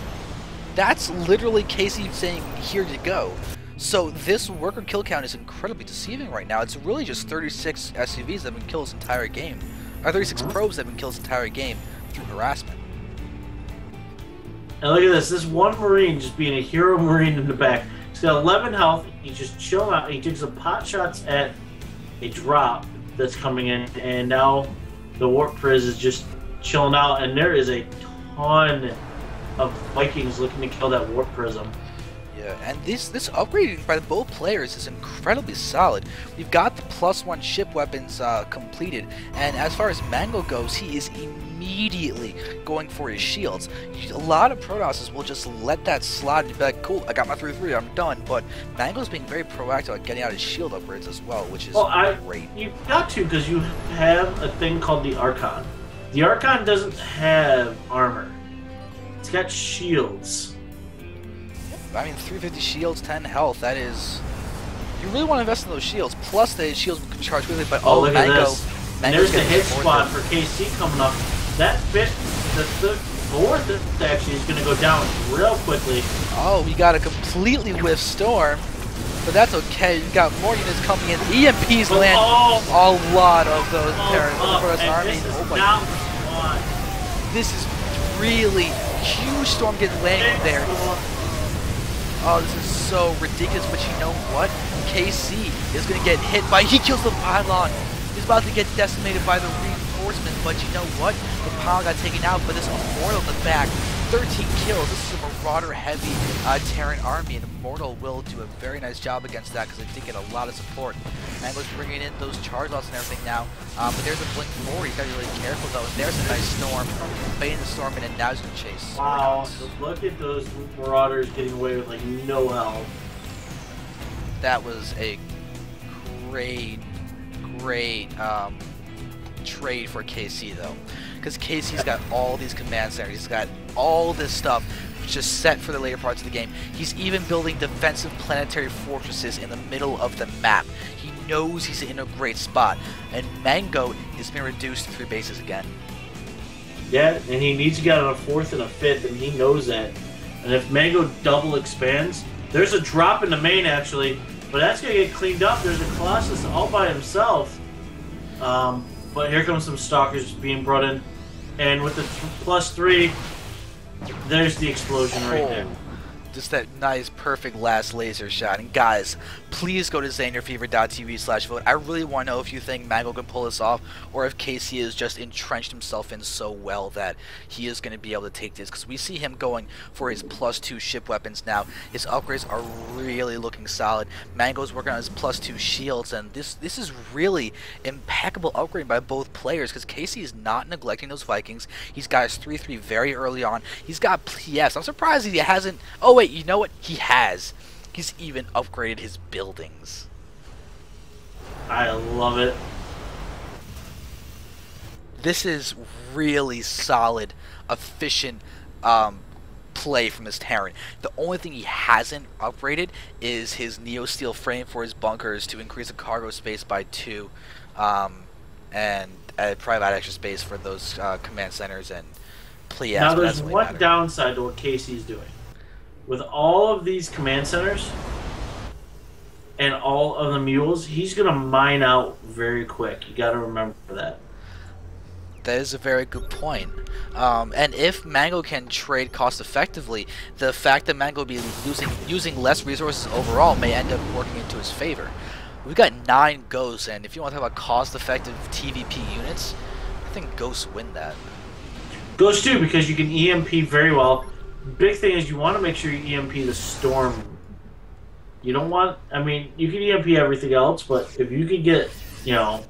S1: That's literally Casey saying, here you go. So this worker kill count is incredibly deceiving right now. It's really just 36 SCVs that have been killed this entire game. Or 36 probes that have been killed this entire game through harassment.
S4: And look at this. This one Marine just being a hero Marine in the back. He's got 11 health. He's just chilling out. He took some pot shots at a drop that's coming in, and now the Warp Priz is just chilling out, and there is a ton of Vikings looking to kill that Warp Prism.
S1: Yeah, and this upgrading by both players is incredibly solid. We've got the +1 ship weapons completed, and as far as Mango goes, he is immediately going for his shields. A lot of Protosses will just let that slide and be like, cool, I got my 3-3, I'm done. But Mango's being very proactive at getting out his shield upgrades as well, which is great.
S4: You've got to, because you have a thing called the Archon. The Archon doesn't have armor. It's got shields.
S1: I mean, 350 shields, 10 health. That is. You really want to invest in those shields. Plus, the shields can charge quickly. But
S4: Oh, look
S1: Mango,
S4: at this. And
S1: Mango's
S4: there's the
S1: getting
S4: hit
S1: fourth
S4: spot
S1: there.
S4: for KC coming up. That the fourth actually is going to go down real quickly.
S1: Oh, we got a completely whiff storm. But that's okay. You got more units coming in. EMPs
S4: But,
S1: land
S4: oh,
S1: a lot of those
S4: up,
S1: Terran
S4: and
S1: army.
S4: this is
S1: Oh my!
S4: not one.
S1: This is really huge storm getting landed
S4: Big
S1: there.
S4: storm.
S1: Oh, this is so ridiculous, but you know what? KC is going to get hit by... He kills the pylon. He's about to get decimated by the reinforcements, but you know what? The pylon got taken out, but this Immortal in the back. 13 kills. This is a Marauder-heavy Terran army, and Immortal will do a very nice job against that because they did get a lot of support. Mango's bringing in those charge lots and everything now, but there's a blink forward. He's got to be really careful, though. And there's a nice storm. Baiting the storm in, and now he's going to chase.
S4: Wow, look at those Marauders getting away with like no health.
S1: That was a great trade for KC though, because KC's got all these command centers. He's got all this stuff just set for the later parts of the game. He's even building defensive planetary fortresses in the middle of the map. He knows he's in a great spot, and Mango is being reduced to 3 bases again.
S4: Yeah, and he needs to get on a 4th and a 5th, and he knows that. And if Mango double expands, there's a drop in the main actually, but that's gonna get cleaned up. There's a Colossus all by himself. But here comes some Stalkers being brought in, and with the +3, there's the explosion right there.
S1: Just that nice, perfect last laser shot. And guys, please go to ZanderFever.tv/vote. I really want to know if you think Mango can pull this off, or if KC has just entrenched himself in so well that he is going to be able to take this. Because we see him going for his +2 ship weapons now. His upgrades are really looking solid. Mango's working on his +2 shields, and this is really impeccable upgrading by both players. Because KC is not neglecting those Vikings. He's got his 3-3 very early on. He's got PS. I'm surprised he hasn't. Oh wait. You know what? He has. He's even upgraded his buildings.
S4: I love it.
S1: This is really solid, efficient play from this Terran. The only thing he hasn't upgraded is his Neo Steel frame for his bunkers to increase the cargo space by 2, and provide extra space for those command centers and PS.
S4: Now there's one downside to what Casey's doing. With all of these command centers and all of the mules, he's going to mine out very quick. You got to remember that.
S1: That is a very good point. And if Mango can trade cost effectively, the fact that Mango will be using less resources overall may end up working into his favor. We've got 9 Ghosts, and if you want to talk about cost effective TVP units, I think Ghosts win that.
S4: Ghosts too, because you can EMP very well. Big thing is you want to make sure you EMP the storm. You don't want, I mean, you can EMP everything else, but if you can get, you know,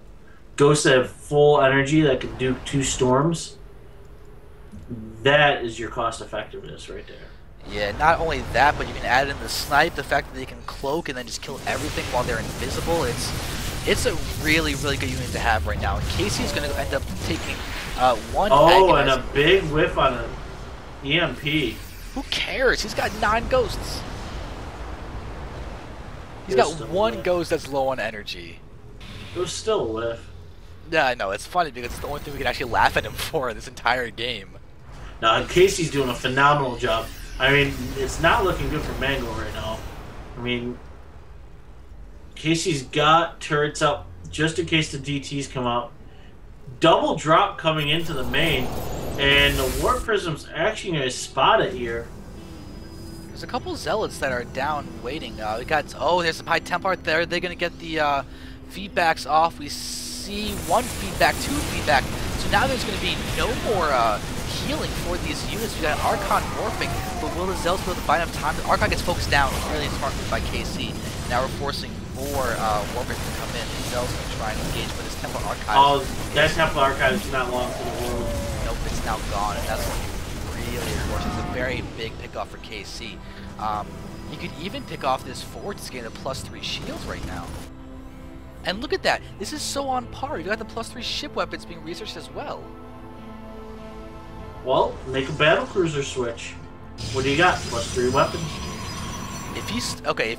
S4: ghosts that have full energy that can do 2 storms, that is your cost effectiveness right there.
S1: Yeah, not only that, but you can add in the snipe, the fact that they can cloak and then just kill everything while they're invisible. It's a really good unit to have right now. And Casey is going to end up taking one.
S4: Oh, and a big whiff on an EMP.
S1: Who cares? He's got 9 ghosts. He's got 1 ghost that's low on energy.
S4: It was still a whiff.
S1: Yeah, I know. It's funny because it's the only thing we can actually laugh at him for in this entire game.
S4: Now, Casey's doing a phenomenal job. I mean, it's not looking good for Mango right now. I mean, Casey's got turrets up just in case the DTs come out. Double drop coming into the main, and the Warp Prism's actually going to spot it here.
S1: There's a couple Zealots that are down waiting. We got, oh, there's some High Templar there. They're going to get the feedbacks off. We see 1 feedback, 2 feedback. So now there's going to be no more healing for these units. We got Archon morphing, but will the Zealots be able to buy enough time? Archon gets focused down. Really smart move by KC. Now we're forcing more warpers to come in. The Zealots going to try and engage, but this Templar Archive.
S4: Oh, that Templar Archive is not long for the world.
S1: Nope, it's now gone, and that's really unfortunate. It's a very big pickoff for KC. You could even pick off this fort to gain the +3 shields right now. And look at that. This is so on par. You got the +3 ship weapons being researched as well.
S4: Well, make a battle cruiser switch. What do you got? +3 weapons.
S1: If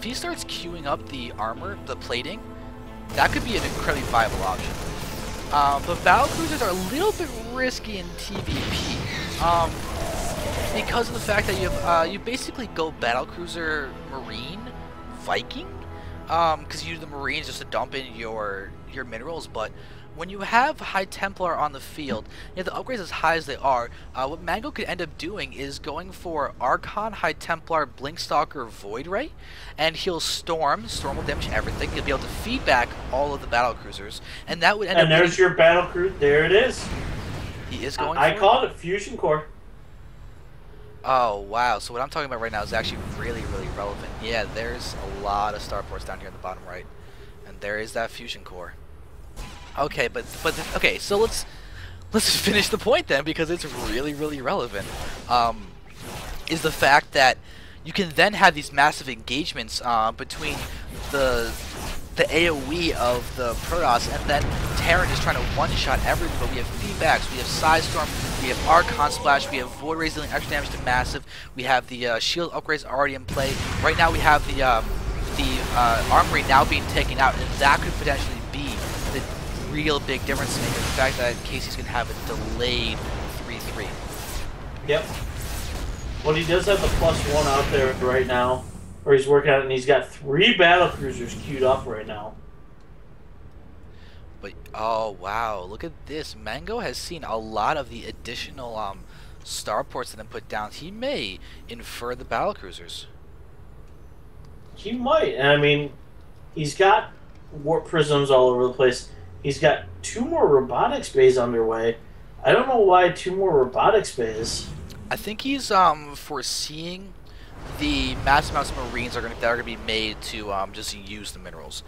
S1: he starts queuing up the armor, the plating, that could be an incredibly viable option. But battle cruisers are a little bit risky in TVP. Because of the fact that you basically go battle cruiser Marine Viking, because you use the Marines just to dump in your minerals. But when you have High Templar on the field, you have the upgrades as high as they are. What Mango could end up doing is going for Archon, High Templar, Blinkstalker, Void Ray, and he'll Storm. Storm will damage everything. He'll be able to feed back all of the battle cruisers, and that would end up.
S4: And there's your battle cruiser. There it is.
S1: He is going.
S4: I called it Fusion Core.
S1: Oh wow! So what I'm talking about right now is actually really, really relevant. Yeah, there's a lot of starports down here in the bottom right, and there is that fusion core. Okay, okay. So let's finish the point then, because it's really, really relevant. Is the fact that you can then have these massive engagements between the AoE of the Protoss, and then Terran is trying to one-shot everything. But we have feedbacks, we have Sidestorm, we have Archon Splash, we have Void Rays dealing extra damage to Massive, we have the shield upgrades already in play. Right now we have the Armory now being taken out, and that could potentially be the real big difference maker. The fact that Casey's going to have a delayed 3-3.
S4: Yep. Well, he does have the +1 out there right now. Or he's working on it, and he's got 3 battle cruisers queued up right now.
S1: But oh wow, look at this! Mango has seen a lot of the additional starports that have been put down. He may infer the battle cruisers.
S4: He might, and I mean, he's got warp prisms all over the place. He's got 2 more robotics bays underway. I don't know why 2 more robotics bays.
S1: I think he's foreseeing the massive amounts of Marines that are going to be made to just use the minerals.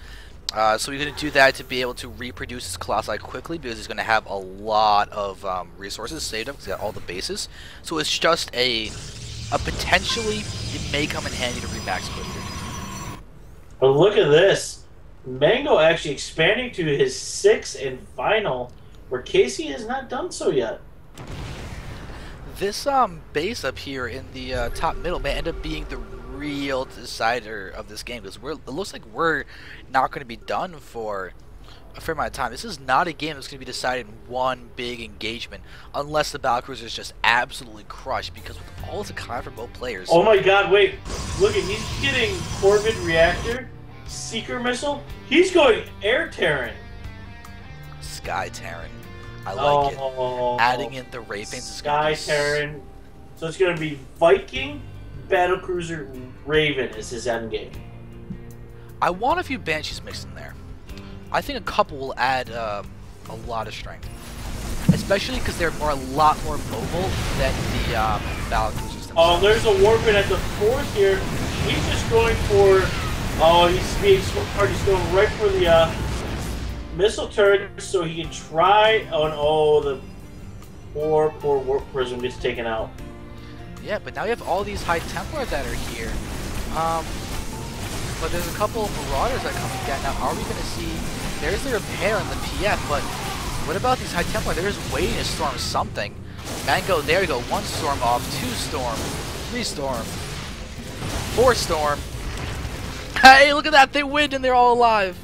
S1: So he's going to do that to be able to reproduce his Colossi quickly, because he's going to have a lot of resources saved up, because he's got all the bases. So it's just a potentially, it may come in handy to remax quickly.
S4: But look at this. Mango actually expanding to his 6th and final, where Casey has not done so yet.
S1: This base up here in the top middle may end up being the real decider of this game, because it looks like we're not going to be done for a fair amount of time. This is not a game that's going to be decided in one big engagement, unless the battlecruiser is just absolutely crushed, because with all the kind for both players.
S4: Oh my god, wait. Look at, he's getting Corvid Reactor, Seeker Missile. He's going Air Terran.
S1: Sky Terran. I like it. Adding in the Ravens is
S4: Sky Terran. So it's going to be Viking, Battlecruiser, Raven is his end game.
S1: I want a few Banshees mixed in there. I think a couple will add a lot of strength, especially because they're a lot more mobile than the Battlecruisers themselves.
S4: Oh, there's a Warpin at the 4th here. He's just going for... Oh, he's being smart. He's going right for the missile turret so he can try... Oh, the poor Warp Prism gets taken out.
S1: Yeah, but now you have all these High Templars that are here. But there's a couple of Marauders that are coming down. Now, are we going to see... There's the repair on the PF, but what about these High Templars? They're just waiting to storm something. Mango, there you go. 1 storm off, 2 storm, 3 storm, 4 storm. Hey, look at that! They win and they're all alive!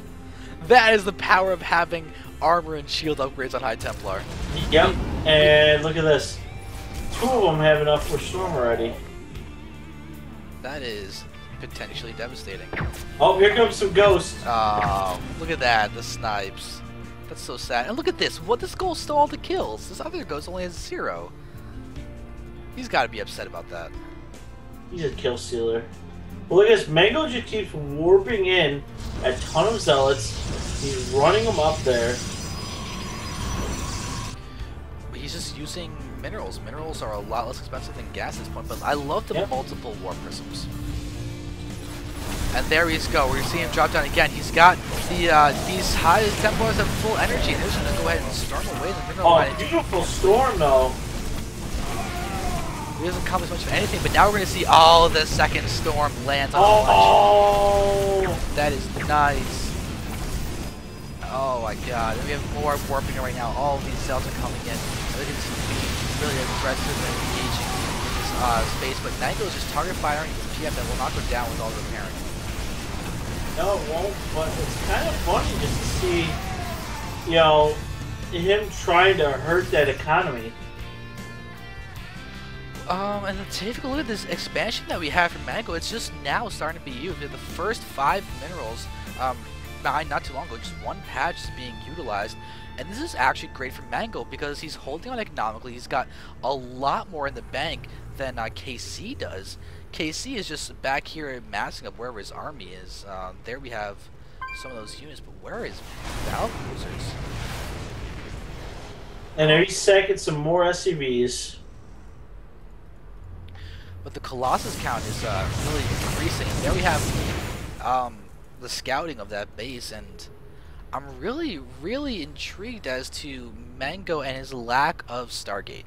S1: That is the power of having armor and shield upgrades on High Templar.
S4: Yep, and look at this. 2 of them have enough for storm already.
S1: That is potentially devastating.
S4: Oh, here comes some ghosts.
S1: Oh, look at that, the snipes. That's so sad. And look at this. What, this goal stole all the kills. This other ghost only has 0. He's got to be upset about that.
S4: He's a kill stealer. But look at this. Mango just keeps warping in a ton of zealots. He's running them up there.
S1: He's just using minerals. Minerals are a lot less expensive than gas at this point, but I love the multiple warp prisms. And there we go. We're seeing him drop down again. He's got the these high Templars have full energy, and they're just gonna go ahead and storm away the mineral line.
S4: Beautiful storm though.
S1: He doesn't accomplish much of anything, but now we're gonna see the second storm lands on the ledge. That is nice. Oh, I my god. And we have more warping right now. All of these cells are coming in. They're going to be really aggressive and engaging in this space. But Mango is just target firing his PM that will not go down with all the repairing.
S4: No, it won't, but it's kind of funny just to see, you know, him trying to hurt that economy.
S1: And then take a look at this expansion that we have for Mango. It's just now starting to be used. The first 5 minerals, not too long ago, just 1 patch is being utilized. And this is actually great for Mango because he's holding on economically. He's got a lot more in the bank than KC does. KC is just back here massing up wherever his army is. There we have some of those units, but where is battle cruisers?
S4: And there he's sacking some more SCVs.
S1: But the Colossus count is really increasing. And there we have the scouting of that base, and I'm really, really intrigued as to Mango and his lack of Stargate.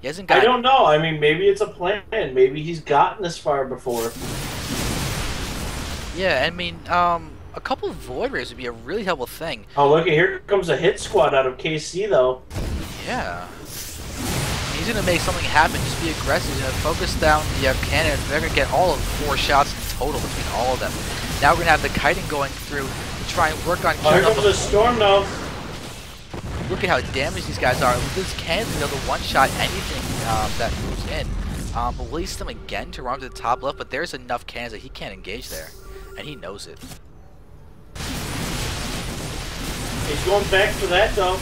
S1: He hasn't got.
S4: I don't know. I mean, maybe it's a plan. Maybe he's gotten this far before.
S1: Yeah, I mean, a couple of Void Rays would be a really helpful thing.
S4: Oh, look, here comes a hit squad out of KC, though.
S1: Yeah. He's going to make something happen. Just be aggressive. He's going to focus down the cannons. They're going to get all of 4 shots in total between all of them. Now we're going to have the kiting going through to try and work on
S4: killing here comes a storm, though.
S1: Look at how damaged these guys are. With this cannon, they'll one-shot anything that moves in. But release them again to run to the top left, but there's enough cannons that he can't engage there. And he knows it.
S4: He's going back for that, though.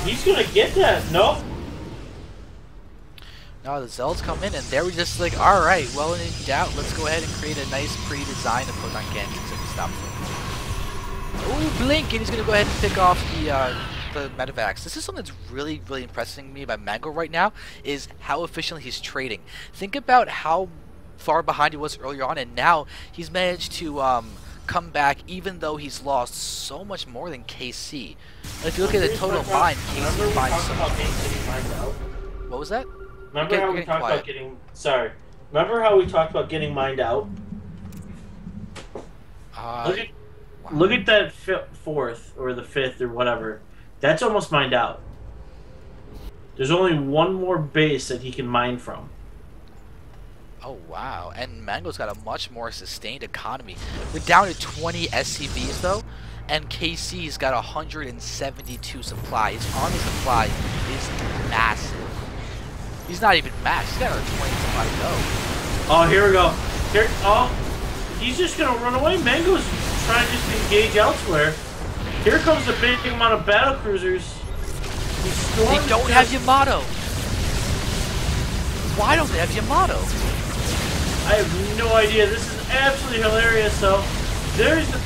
S4: He's going to get that. Nope.
S1: No, the Zelds come in, and they were just like, alright, well, in doubt, let's go ahead and create a nice, pretty design to put on cannons and stop them. Oh, blink, and he's going to go ahead and pick off the medevacs. This is something that's really, really impressing me about Mango right now, is how efficiently he's trading. Think about how far behind he was earlier on, and now he's managed to come back, even though he's lost so much more than KC. And if you look at the total mine, KC finds so much. What was that?
S4: Remember how we talked about getting... Sorry. Remember how we talked about getting mined out? Look at that 4th, or the 5th, or whatever. That's almost mined out. There's only 1 more base that he can mine from.
S1: Oh, wow. And Mango's got a much more sustained economy. We're down to 20 SCVs, though. And KC's got 172 supply. His army supply is massive. He's not even maxed. He's got another 20 supply to go.
S4: Oh, here we go. Here, oh, he's just gonna run away. Mango's trying to just engage elsewhere. Here comes a big amount of battle cruisers.
S1: They don't have Yamato. Why don't they have Yamato?
S4: I have no idea. This is absolutely hilarious. So, there's the...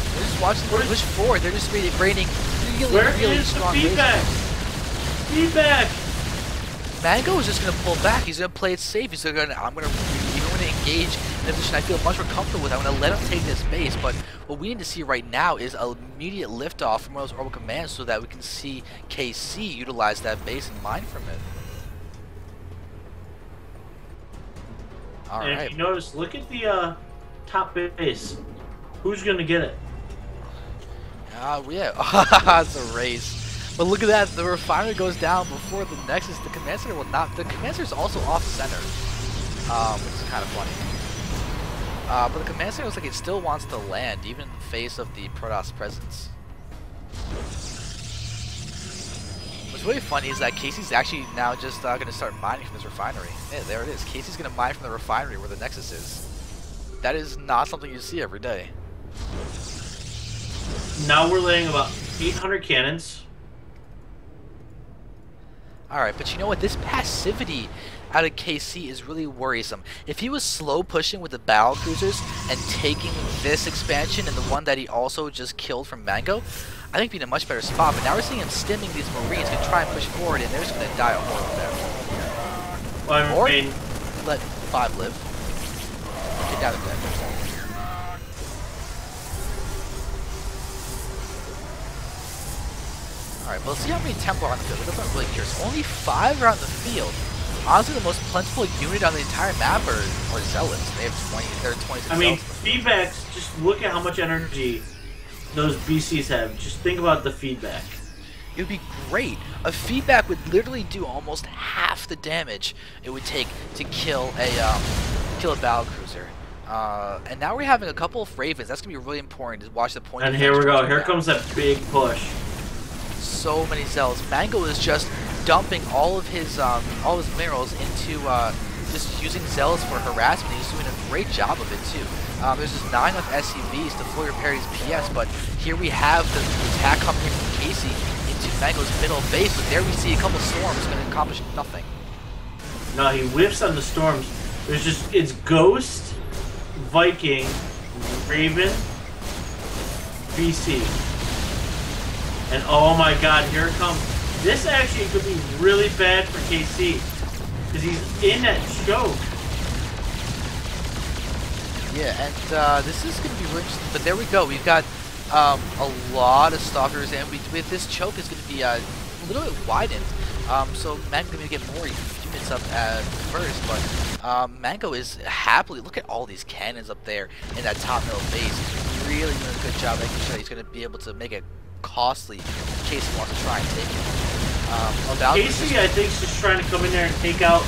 S1: They're just watching them push forward. They're just raining really strong
S4: feedback? Feedback!
S1: Mango is just going to pull back. He's going to play it safe. He's going to, I'm going to engage in a position I feel much more comfortable with. I'm going to let him take this base, but what we need to see right now is an immediate liftoff from one of those orbital commands so that we can see KC utilize that base and mine from it.
S4: And if you notice, look at the top base. Who's going to get it?
S1: Yeah. It's a race. But look at that, the refinery goes down before the Nexus. The command center will not. The command center is also off center, which is kind of funny. But the command center looks like it still wants to land, even in the face of the Protoss presence. What's really funny is that Casey's actually now just going to start mining from this refinery. Yeah, there it is. Casey's going to mine from the refinery where the Nexus is. That is not something you see every day.
S4: Now we're laying about 800 cannons.
S1: Alright, but you know what? This passivity out of KC is really worrisome. If he was slow pushing with the battle cruisers and taking this expansion and the one that he also just killed from Mango, I think he'd be in a much better spot. But now we're seeing him stimming these Marines to try and push forward, and they're just going to die a horrible death.
S4: Well, I mean,
S1: let 5 live. Get down to death. Alright, well, let's see how many Templar are on the field. That's not really curious. Only 5 are on the field. Honestly, the most plentiful unit on the entire map are Zealots. They have 20. They're 26.
S4: I mean, feedback's just look at how much energy those BCs have. Just think about the feedback.
S1: It would be great. A feedback would literally do almost half the damage it would take to kill a battle cruiser. And now we're having a couple of ravens. That's gonna be really important to watch the point.
S4: And here we go. Here comes that big push.
S1: So many cells. Mango is just dumping all of his minerals into just using Zells for harassment. He's doing a great job of it too. There's just 9 enough SCVs to fully repair his PS, but here we have the attack coming in from Casey into Mango's middle base, but there we see a couple storms going to accomplish nothing.
S4: No, he whiffs on the storms. There's just, it's Ghost, Viking, Raven, BC. And oh my god, here it comes. This actually could be really bad for KC. Because he's in that choke.
S1: Yeah, and this is going to be really interesting. But there we go. We've got a lot of stalkers, and with this choke is going to be a little bit widened. So Mango's going to get more units up at first, but Mango is happily, look at all these cannons up there in that top middle base. He's really doing a good job making sure he's going to be able to make it costly in case he wants to try and take it.
S4: Casey, I think, is just trying to come in there and take out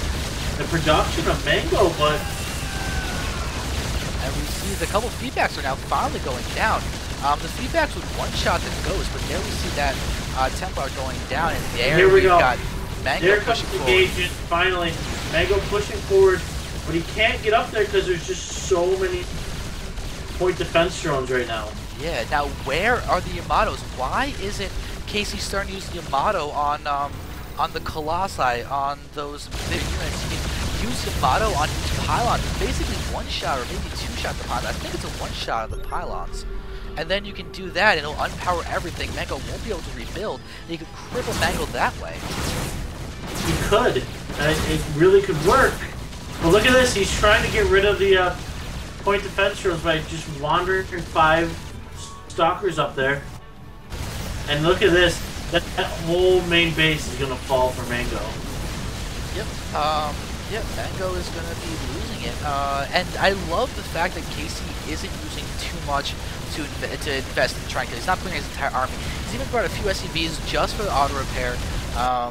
S4: the production of Mango, but...
S1: And we see the couple feedbacks are now finally going down. The feedbacks would one-shot the Ghost, but there we see that Templar going down, and there
S4: here we go.
S1: Got Mango
S4: there comes
S1: pushing
S4: the
S1: forward.
S4: agent, finally. Mango pushing forward, but he can't get up there because there's just so many point defense drones right now.
S1: Yeah, now where are the Yamatos? Why isn't Casey starting to use the Yamato on the Colossi, on those big units? You can use Yamato on each pylon, basically one-shot or maybe two-shot the pylons. I think it's a one-shot of the pylons. And then you can do that, and it'll unpower everything. Mango won't be able to rebuild, and you can cripple Mango that way.
S4: He could. It really could work. But look at this. He's trying to get rid of the point defense drones by just wandering 5 stalkers up there. And look at this. That whole main base is going to fall for Mango.
S1: Yep. Yeah, Mango is going to be losing it. And I love the fact that Casey isn't using too much to invest in trying to. He's not putting his entire army. He's even brought a few SCVs just for the auto repair.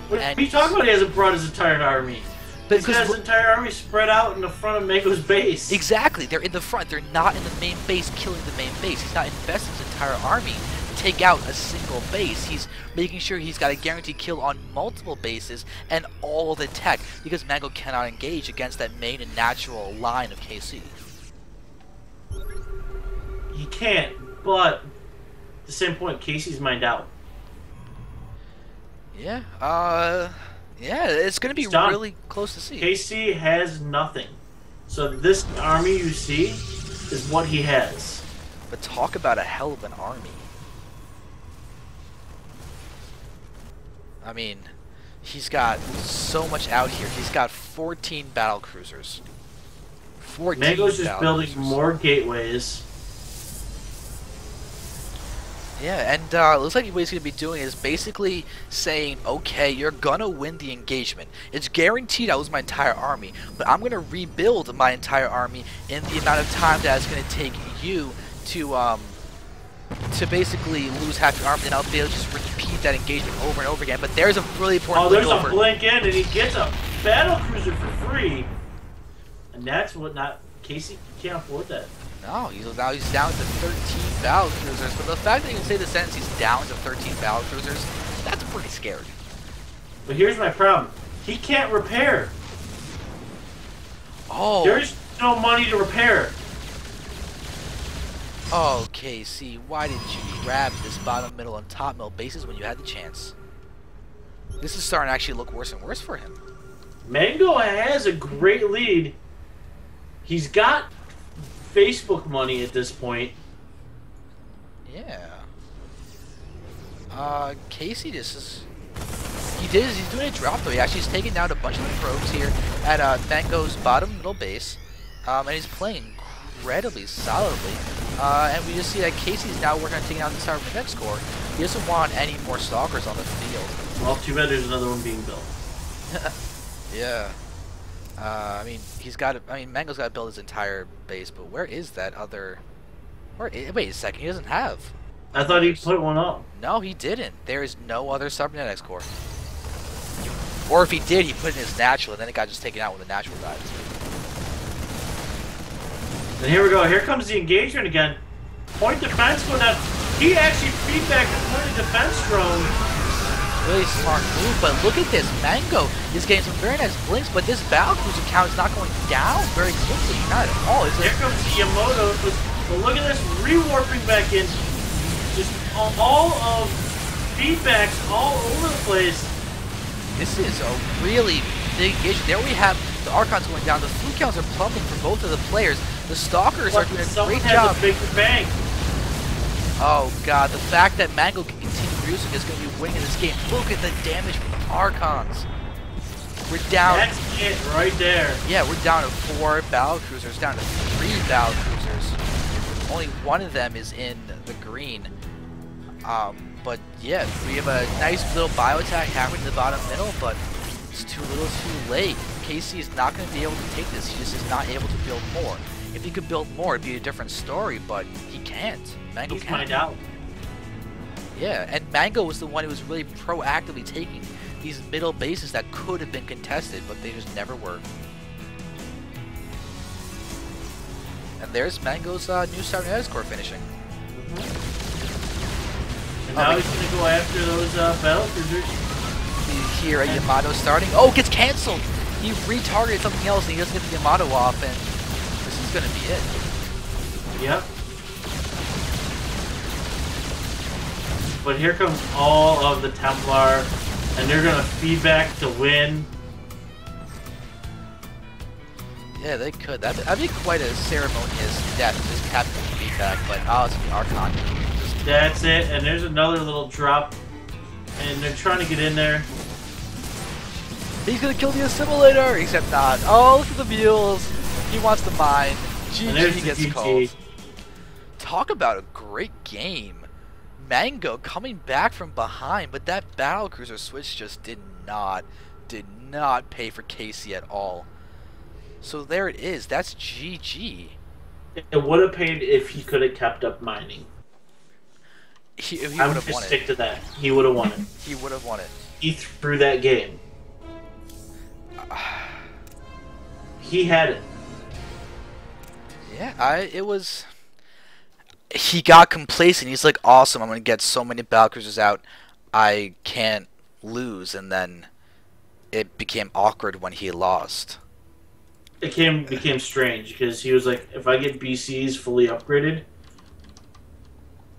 S4: What are you talking about? He hasn't brought his entire army. He's got his entire army spread out in the front of Mango's base.
S1: Exactly. They're in the front. They're not in the main base killing the main base. He's not investing his entire army to take out a single base. He's making sure he's got a guaranteed kill on multiple bases and all of the tech, because Mango cannot engage against that main and natural line of KC.
S4: He can't, but at the same point, Casey's mined out.
S1: Yeah, yeah, it's going to be really close to see.
S4: Casey has nothing. So this army you see is what he has.
S1: But talk about a hell of an army. I mean, he's got so much out here. He's got 14 battle cruisers. 14
S4: Mango's just building
S1: cruisers.
S4: more gateways.
S1: Yeah, and it looks like what he's going to be doing is basically saying, okay, you're going to win the engagement. It's guaranteed I lose my entire army, but I'm going to rebuild my entire army in the amount of time that it's going to take you to basically lose half your army, and I'll be able to just repeat that engagement over and over again. But there's a really important
S4: there's
S1: over.
S4: a blink in, and he gets a battle cruiser for free. And that's what Casey can't afford that.
S1: No, he's down to 13 battle cruisers. But the fact that you can say the sentence he's down to 13 battle cruisers, that's pretty scary.
S4: But here's my problem. He can't repair.
S1: Oh.
S4: There's no money to repair.
S1: Oh, KC, why didn't you grab this bottom, middle, and top middle bases when you had the chance? This is starting to actually look worse and worse for him.
S4: Mango has a great lead. He's got Facebook money at this point.
S1: Yeah. Casey just is... He's doing a drop though. He actually is taking down a bunch of the probes here at Mango's bottom middle base. And he's playing incredibly solidly. And we just see that Casey's now working on taking out the entire next core. He doesn't want any more stalkers on the field.
S4: Well, too bad there's another one being built.
S1: Yeah. I mean, Mango's got to build his entire base, but where is that other... Wait a second, he doesn't have.
S4: I thought he put one up.
S1: No, he didn't. There is no other cybernetics core. Or if he did, he put in his natural, and then it got just taken out when the natural died.
S4: And here we go. Here comes the engagement again. Point defense going down. He actually feedbacked the point of defense drone.
S1: Really smart move, but look at this. Mango is getting some very nice blinks, but this Battlecruiser count is not going down very quickly. Not at all, is it?
S4: Here comes the Yamato. But look at this. Rewarping back in. Just all of feedbacks all over the place.
S1: This is a really big issue. There we have the Archons going down. The food counts are plummeting for both of the players. The Stalkers are doing a great job.
S4: A big bang.
S1: Oh god, the fact that Mango can continue using is going to be winning this game. Look at the damage from the Archons. We're down.
S4: That's it right there.
S1: Yeah, we're down to 4 Battlecruisers, down to 3 Battlecruisers. Only one of them is in the green. But yeah, we have a nice little bio attack happening in the bottom middle, but it's too little too late. Casey is not going to be able to take this. He just is not able to build more. If he could build more, it'd be a different story, but he can't. Mango can't.
S4: Find out.
S1: Yeah, and Mango was the one who was really proactively taking these middle bases that could have been contested, but they just never were. And there's Mango's new cybernetics core finishing.
S4: And now he's going to go after those Battlecruisers.
S1: Here at Yamato starting. Oh, gets cancelled! He retargeted something else and he doesn't get the Yamato off, and this is going to be it.
S4: Yep. But here comes all of the Templar, and they're going to feedback to win.
S1: Yeah, they could. That'd be quite a ceremonious death, just captain feedback, but oh, it's the Archon.
S4: That's it, and there's another little drop, and they're trying to get in there.
S1: He's gonna kill the assimilator, except not. Oh, look at the mules. He wants to mine. GG gets
S4: GG.
S1: called. Talk about a great game. Mango coming back from behind, but that battlecruiser switch just did not pay for Casey at all. So there it is. That's GG.
S4: It would have paid if he could have kept up mining.
S1: He would
S4: I would
S1: have
S4: just
S1: won it.
S4: stick to that. He would have won it.
S1: He would have won it.
S4: He threw that game. He had it.
S1: Yeah, it was. He got complacent. He's like, awesome, I'm going to get so many battlecruisers out, I can't lose. And then it became awkward when he lost.
S4: It became strange because he was like, if I get BCs fully upgraded,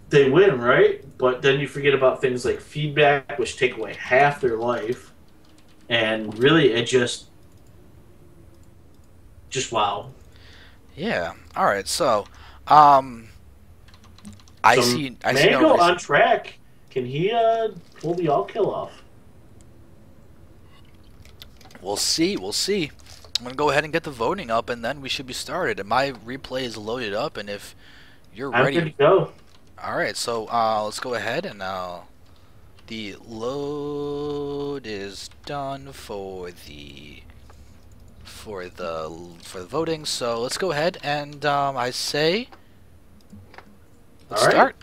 S4: they win, right? But then you forget about things like feedback, which take away half their life. And really, it just wow.
S1: Yeah. All right. So, I see no
S4: Mango
S1: reason.
S4: on track. Can he pull the all kill off?
S1: We'll see. We'll see. I'm gonna go ahead and get the voting up, and then we should be started. And my replay is loaded up, and if you're
S4: I'm
S1: ready,
S4: good to go.
S1: all right. So let's go ahead and the load is done for the voting. So let's go ahead and I say let's
S4: All right.
S1: start.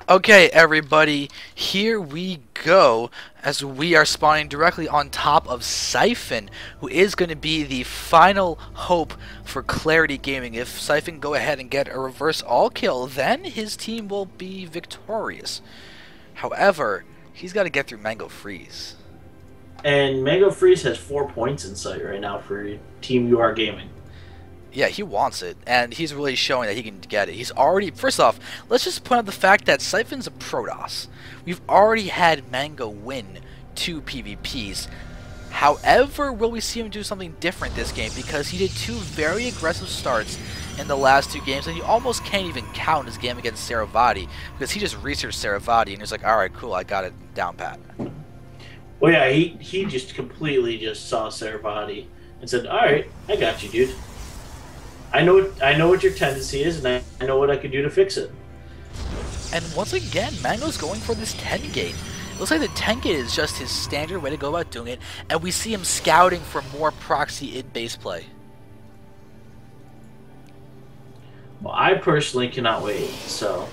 S1: Okay, everybody, here we go as we are spawning directly on top of Siphon, who is going to be the final hope for Clarity Gaming. If Siphon go ahead and get a reverse all kill, then his team will be victorious. However, he's got to get through Mango Freeze.
S4: And Mango Freeze has 4 points in sight right now for Team UR Gaming.
S1: Yeah, he wants it, and he's really showing that he can get it. He's already... First off, let's just point out the fact that Siphon's a Protoss. We've already had Mango win 2 PvPs. However, will we see him do something different this game? Because he did 2 very aggressive starts in the last 2 games, and you almost can't even count his game against Saravati, because he just researched Saravati, and he's like, alright, cool, I got it down pat.
S4: Well, yeah, he just completely just saw Saravati and said, alright, I got you, dude. I know what your tendency is, and I know what I can do to fix it.
S1: And once again, Mango's going for this 10 gate. It looks like the 10 gate is just his standard way to go about doing it, and we see him scouting for more proxy in base play.
S4: Well, I personally cannot wait. So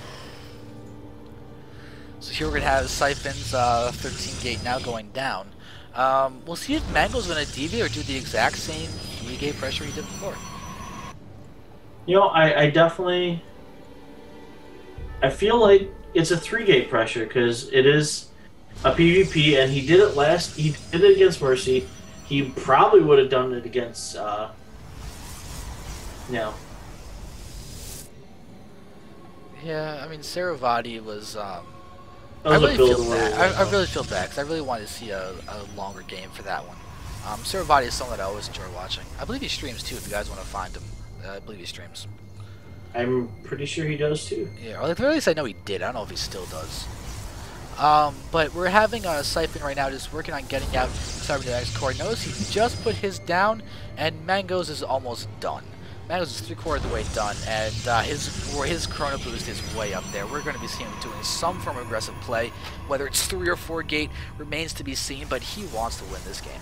S1: So here we're gonna have Siphon's 13 gate now going down. We'll see if Mango's gonna deviate or do the exact same 3 gate pressure he did before.
S4: I definitely I feel like it's a 3 gate pressure because it is a PvP, and he did it last. He did it against Mercy. He probably would have done it against no.
S1: Yeah, I mean Saravati was.
S4: That
S1: I
S4: was a
S1: really
S4: build
S1: feel
S4: where
S1: bad. I really feel bad because I really wanted to see a longer game for that one. Saravati is someone that I always enjoy watching. I believe he streams too. If you guys want to find him, I believe he streams.
S4: I'm pretty sure he does too.
S1: Yeah, or at the very least I know he did. I don't know if he still does. But we're having a Siphon right now just working on getting out Cybernetics core. Notice he just put his down, and Mango's is almost done. Mango's is 3/4 of the way done, and his Chrono Boost is way up there. We're going to be seeing him doing some form of aggressive play. Whether it's 3 or 4 gate remains to be seen, but he wants to win this game.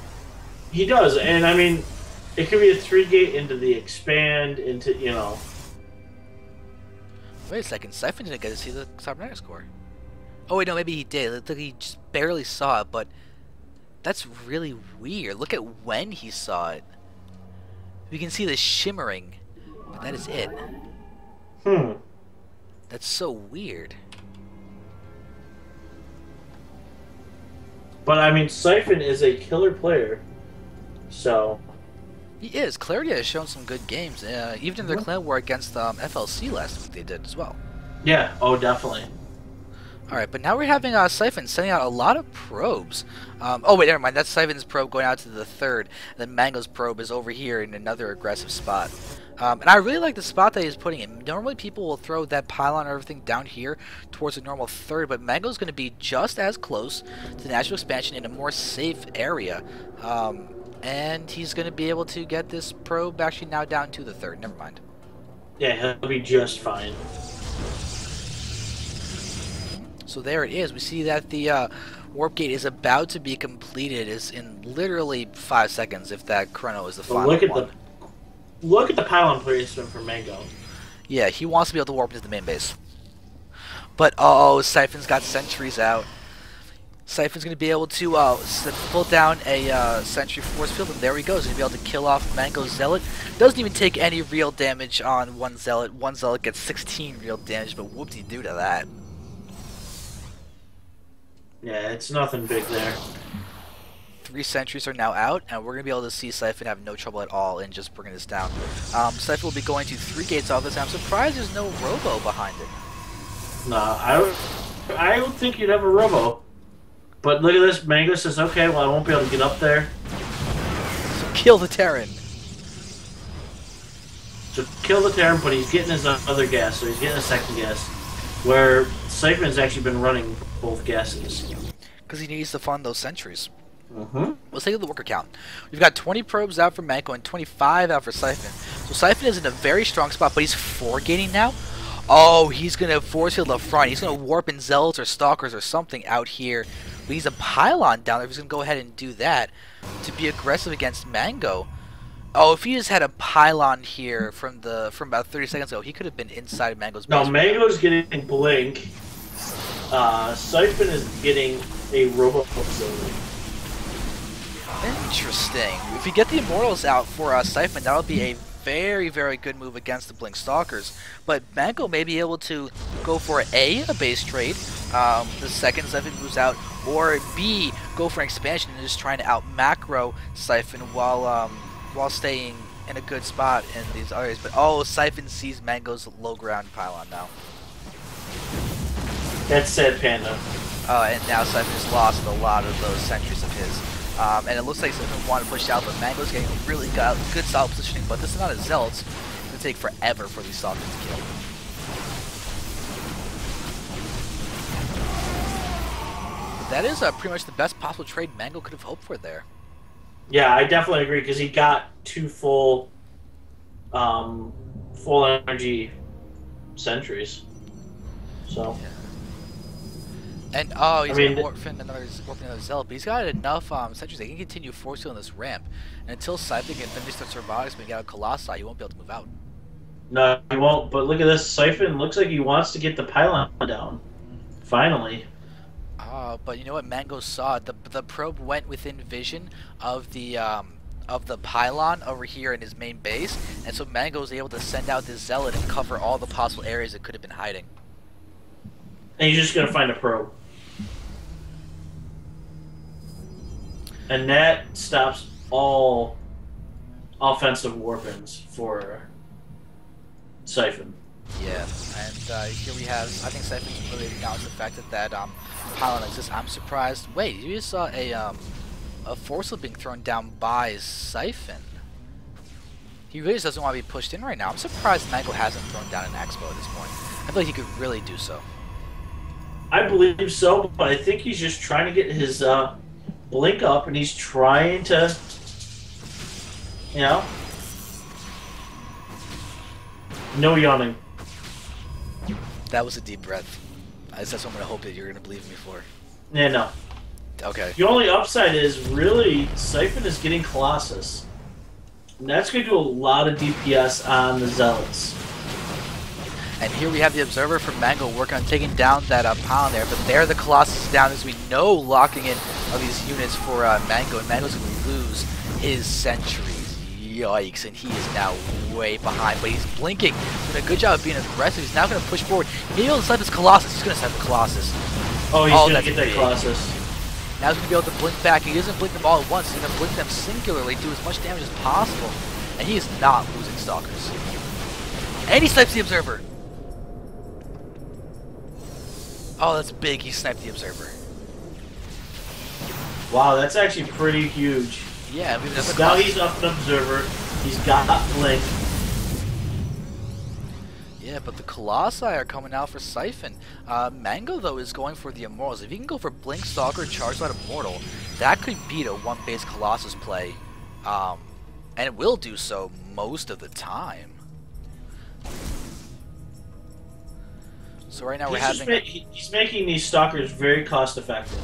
S4: He does, and I mean, it could be a 3 gate into the expand, into,
S1: Wait a second, Siphon didn't get to see the Cybernetics core. Oh wait, no, maybe he did. Look, he just barely saw it, but that's really weird. Look at when he saw it. We can see the shimmering, but that is it. That's so weird.
S4: But I mean, Siphon is a killer player, so
S1: He is. Clarity has shown some good games. Even in their clan war against FLC last week, they did as well.
S4: yeah, oh definitely.
S1: Alright, but now we're having Siphon sending out a lot of probes. Oh wait, never mind. That's Siphon's probe going out to the 3rd. And then Mango's probe is over here in another aggressive spot. And I really like the spot that he's putting it. Normally people will throw that pylon or everything down here towards the normal 3rd, but Mango's going to be just as close to the natural expansion in a more safe area. And he's going to be able to get this probe actually now down to the 3rd. Never mind.
S4: Yeah, he'll be just fine.
S1: So there it is. We see that the warp gate is about to be completed. Is in literally 5 seconds if that chrono is the
S4: But
S1: final one.
S4: look at the pylon placement for Mango.
S1: Yeah, he wants to be able to warp into the main base. But oh, Siphon's got sentries out. Siphon's going to be able to pull down a sentry force field, and there he goes. He's going to be able to kill off Mango's Zealot. Doesn't even take any real damage on one Zealot. One Zealot gets 16 real damage, but whoop-de-doo to that.
S4: Yeah, it's nothing big there.
S1: 3 sentries are now out, and we're going to be able to see Siphon have no trouble at all in just bringing this down. Siphon will be going to 3 gates off this. I'm surprised there's no Robo behind it.
S4: Nah, I would think you'd have a Robo. But look at this, Mango says, okay, well I won't be able to get up there.
S1: So kill the Terran.
S4: So kill the Terran, but he's getting his other gas, so he's getting a second gas. Where Siphon's actually been running both gases.
S1: Because he needs to fund those sentries.
S4: Mm-hmm.
S1: Let's take a look at the worker count. We've got 20 probes out for Mango and 25 out for Siphon. So Siphon is in a very strong spot, but he's 4-gating now. Oh, he's going to force field up front. He's going to warp in Zealots or Stalkers or something out here. But he's a pylon down there. He's going to go ahead and do that to be aggressive against Mango. Oh, if he just had a pylon here from about 30 seconds ago, he could have been inside Mango's base.
S4: No, Mango's getting Blink. Siphon is getting a Robo facility.
S1: Interesting. If you get the Immortals out for Siphon, that'll be a very, very good move against the Blink Stalkers. But Mango may be able to go for A, a base trade, the second Siphon moves out, or B, go for an expansion and just trying to out macro Siphon while staying in a good spot in these areas. But oh, Siphon sees Mango's low ground pylon now.
S4: That's sad, Panda.
S1: And now Siphon has lost a lot of those sentries of his. And it looks like Siphon wanted to push out, but Mango's getting really good solid positioning. But this amount of Zealots is going to take forever for these Stalkers to kill. But that is pretty much the best possible trade Mango could have hoped for there.
S4: Yeah, I definitely agree, because he got 2 full energy sentries. So.
S1: Yeah. And oh, he's
S4: I mean,
S1: gonna warp another Zealot, but he's got enough sentries that he can continue force healing this ramp. And until Siphon can finish the Cerbotics and get out Colossi, he won't be able to move out.
S4: No, he won't. But look at this. Siphon looks like he wants to get the pylon down. Finally.
S1: But you know what? Mango saw it. The probe went within vision of the pylon over here in his main base, and so Mango was able to send out this zealot and cover all the possible areas it could have been hiding.
S4: And he's just going to find a probe. And that stops all offensive weapons for Siphon.
S1: Yeah, and here we have. I think Siphon's really acknowledged the fact that pylon exists. I'm surprised. Wait, you just saw a force field being thrown down by Siphon. He really just doesn't want to be pushed in right now. I'm surprised Mango hasn't thrown down an Expo at this point. I feel like he could really do so.
S4: I believe so, but I think he's just trying to get his blink up, and he's trying to, you know, no yawning.
S1: That was a deep breath. That's what I'm going to hope that you're going to believe me for.
S4: Yeah, no.
S1: Okay.
S4: The only upside is really Siphon is getting Colossus. And that's going to do a lot of DPS on the Zealots.
S1: And here we have the Observer from Mango working on taking down that pylon there. But there the Colossus is down, as we know, locking in of these units for Mango. And Mango's going to lose his sentries. Yikes, and he is now way behind, but he's blinking. Doing a good job of being aggressive. He's now going to push forward. Maybe he'll snipe his Colossus. He's going to snipe the Colossus.
S4: Oh, he's going to get that
S1: big.
S4: Colossus.
S1: Now he's going to be able to blink back. He doesn't blink them all at once. He's going to blink them singularly, do as much damage as possible. And he is not losing Stalkers. And he snipes the Observer. Oh, that's big. He sniped the Observer.
S4: Wow, that's actually pretty huge.
S1: Yeah, we have
S4: now he's up an Observer. He's got blink.
S1: Yeah, but the Colossi are coming out for Siphon. Mango, though, is going for the Immortals. If he can go for Blink Stalker, Charge Light Immortal, that could beat a one-base Colossus play. And it will do so most of the time. So right now we're having...
S4: He's making these Stalkers very cost-effective.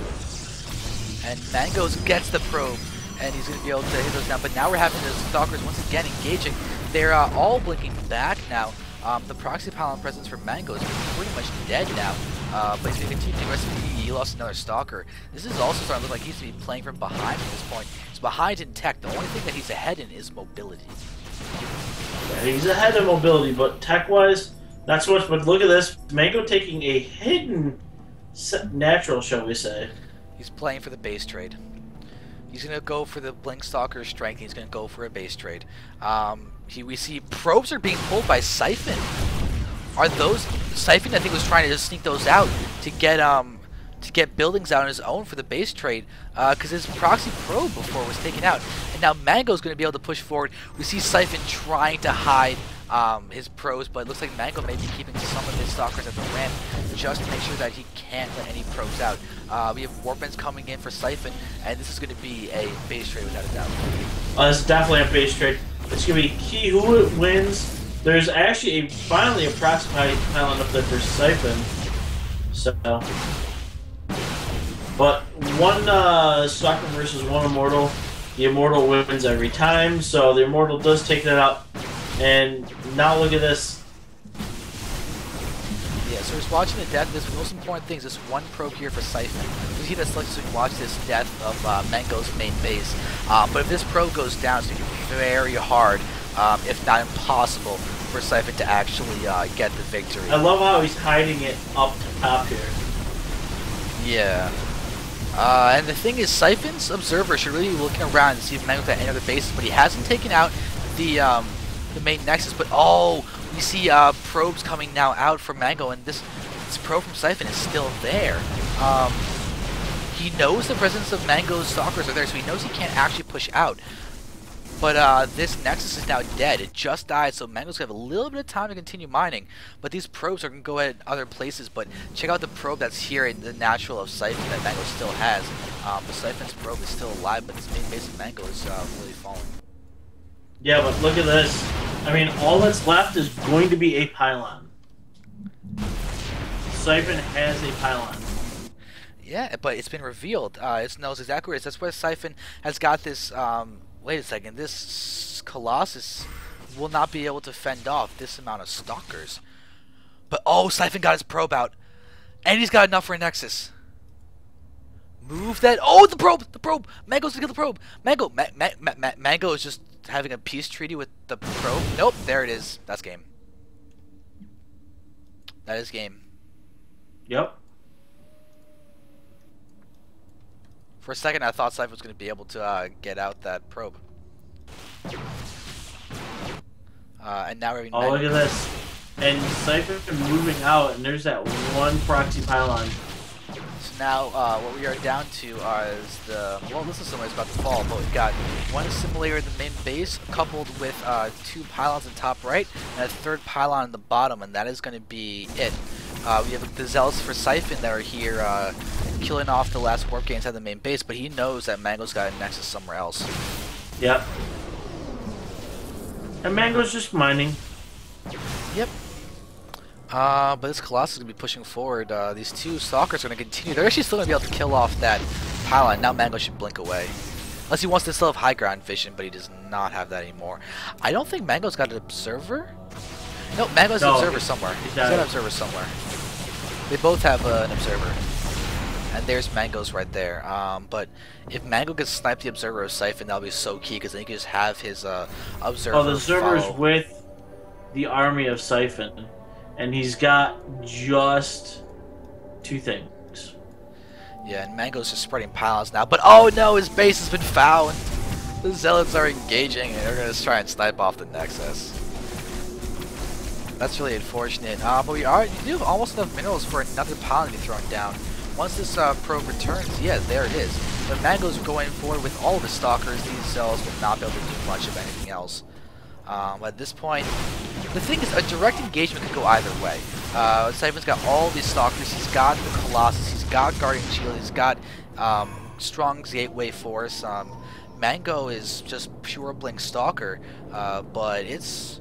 S1: And Mangos gets the probe, and he's going to be able to hit those down. But now we're having the Stalkers once again engaging. They're all blinking back now. The proxy pylon presence for Mango is pretty much dead now, but he's going to continue aggressively. He lost another Stalker. This is also starting to look like he's going to be playing from behind at this point. He's behind in tech. The only thing that he's ahead in is mobility.
S4: Yeah, he's ahead in mobility, but tech-wise, not so much. But look at this. Mango taking a hidden natural, shall we say.
S1: He's playing for the base trade. He's going to go for the Blink Stalker strength. He's going to go for a base trade. We see probes are being pulled by Siphon. Are those Siphon? I think was trying to just sneak those out to get buildings out on his own for the base trade, because his proxy probe before was taken out, and now Mango's going to be able to push forward. We see Siphon trying to hide his probes, but it looks like Mango may be keeping some of his Stalkers at the ramp just to make sure that he can't let any probes out. We have Warpens coming in for Siphon, and this is going to be a base trade without a doubt.
S4: This is definitely a base trade. It's going to be key who wins. There's actually finally a proxy pylon up there for Siphon. So, but one Stalker versus one Immortal. The Immortal wins every time, so the Immortal does take that out. And now look at this.
S1: Yeah, so we're watching the death. This most important thing is this one probe here for Siphon. We see this, let's watch this death of Mango's main base. But if this probe goes down, it's going to be very hard, if not impossible, for Siphon to actually get the victory.
S4: I love how he's hiding it up top here.
S1: Yeah. And the thing is, Siphon's Observer should really be looking around and see if Mango got any other bases, but he hasn't taken out the main Nexus. But oh, we see probes coming now out for Mango, and this probe from Siphon is still there. He knows the presence of Mango's Stalkers are there, so he knows he can't actually push out. But this Nexus is now dead. It just died, so Mango's going to have a little bit of time to continue mining. But these probes are going to go at other places. But check out the probe that's here in the natural of Siphon that Mango still has. The Siphon's probe is still alive, but this main base of Mango is really falling.
S4: Yeah, but look at this. I mean, all that's left is going to be a pylon. Siphon has a pylon.
S1: Yeah, but it's been revealed. It knows exactly where it is. That's where Siphon has got this... wait a second. This Colossus will not be able to fend off this amount of stalkers. But oh, Siphon got his probe out, and he's got enough for a Nexus. Move that. Oh, the probe! The probe! Mango's gonna get the probe! Mango is just having a peace treaty with the probe. Nope, there it is. That's game. That is game.
S4: Yep.
S1: For a second, I thought Siphon was gonna be able to get out that probe. And now we're having.
S4: Oh, look at this. And Siphon moving out, and there's that one proxy pylon.
S1: So now, what we are down to is the. Well, this assimilator is about to fall, but we've got one assimilator in the main base, coupled with 2 pylons in top right, and a 3rd pylon in the bottom, and that is going to be it. We have the Zealots for Siphon that are here, killing off the last warp gate inside the main base, but he knows that Mango's got a Nexus somewhere else.
S4: Yep. And Mango's just mining.
S1: Yep. But this Colossus is going to be pushing forward. These 2 Stalkers are going to continue. They're actually still going to be able to kill off that pylon. Now Mango should blink away. Unless he wants to still have high ground vision, but he does not have that anymore. I don't think Mango's got an Observer. No, Mango's an Observer somewhere. He's got an Observer somewhere. They both have an Observer. And there's Mango's right there. But if Mango gets sniped the Observer of Siphon, that'll be so key, because then he can just have his Observer
S4: Oh, the Observer's
S1: follow.
S4: with the army of Siphon. And he's got just 2 things.
S1: Yeah, and Mango's just spreading pylons now. But oh no, his base has been found! The Zealots are engaging, and they're going to try and snipe off the Nexus. That's really unfortunate. But we do have almost enough minerals for another pylon to be thrown down. Once this probe returns, yeah, there it is. But Mango's going forward with all of his Stalkers. These cells will not be able to do much of anything else. At this point, the thing is, a direct engagement could go either way. Siphon's got all these Stalkers. He's got the Colossus. He's got Guardian Shield. He's got Strong's Gateway Force. Mango is just pure Blink Stalker, but it's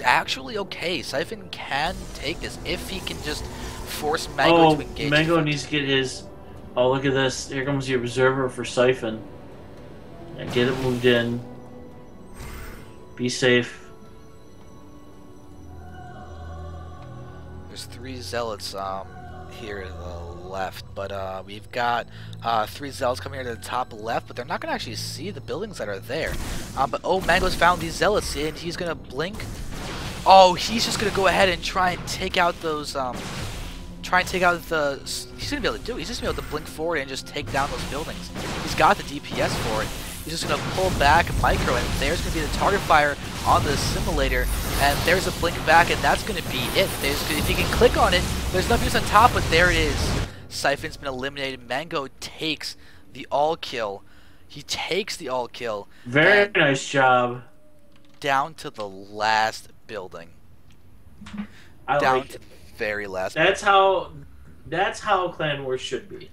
S1: actually okay. Siphon can take this if he can just force Mango to engage.
S4: Mango needs to get his. Oh, look at this! Here comes the Observer for Siphon. And get it moved in. Be safe.
S1: There's 3 Zealots here to the left, but we've got 3 Zealots coming here to the top left, but they're not going to actually see the buildings that are there. But oh, Mango's found these Zealots, and he's going to blink. Oh, he's just going to go ahead and try and take out those, he's going to be able to do it. He's just going to be able to blink forward and just take down those buildings. He's got the DPS for it. He's just going to pull back micro, and there's going to be the target fire on the simulator, and there's a blink back, and that's going to be it. If you can click on it, there's nothing else on top, but there it is. Siphon's been eliminated. Mango takes the all kill. He takes the all kill.
S4: Very nice job.
S1: Down to the last building.
S4: I
S1: Down
S4: like
S1: to
S4: it.
S1: the very last.
S4: That's how Clan Wars should be.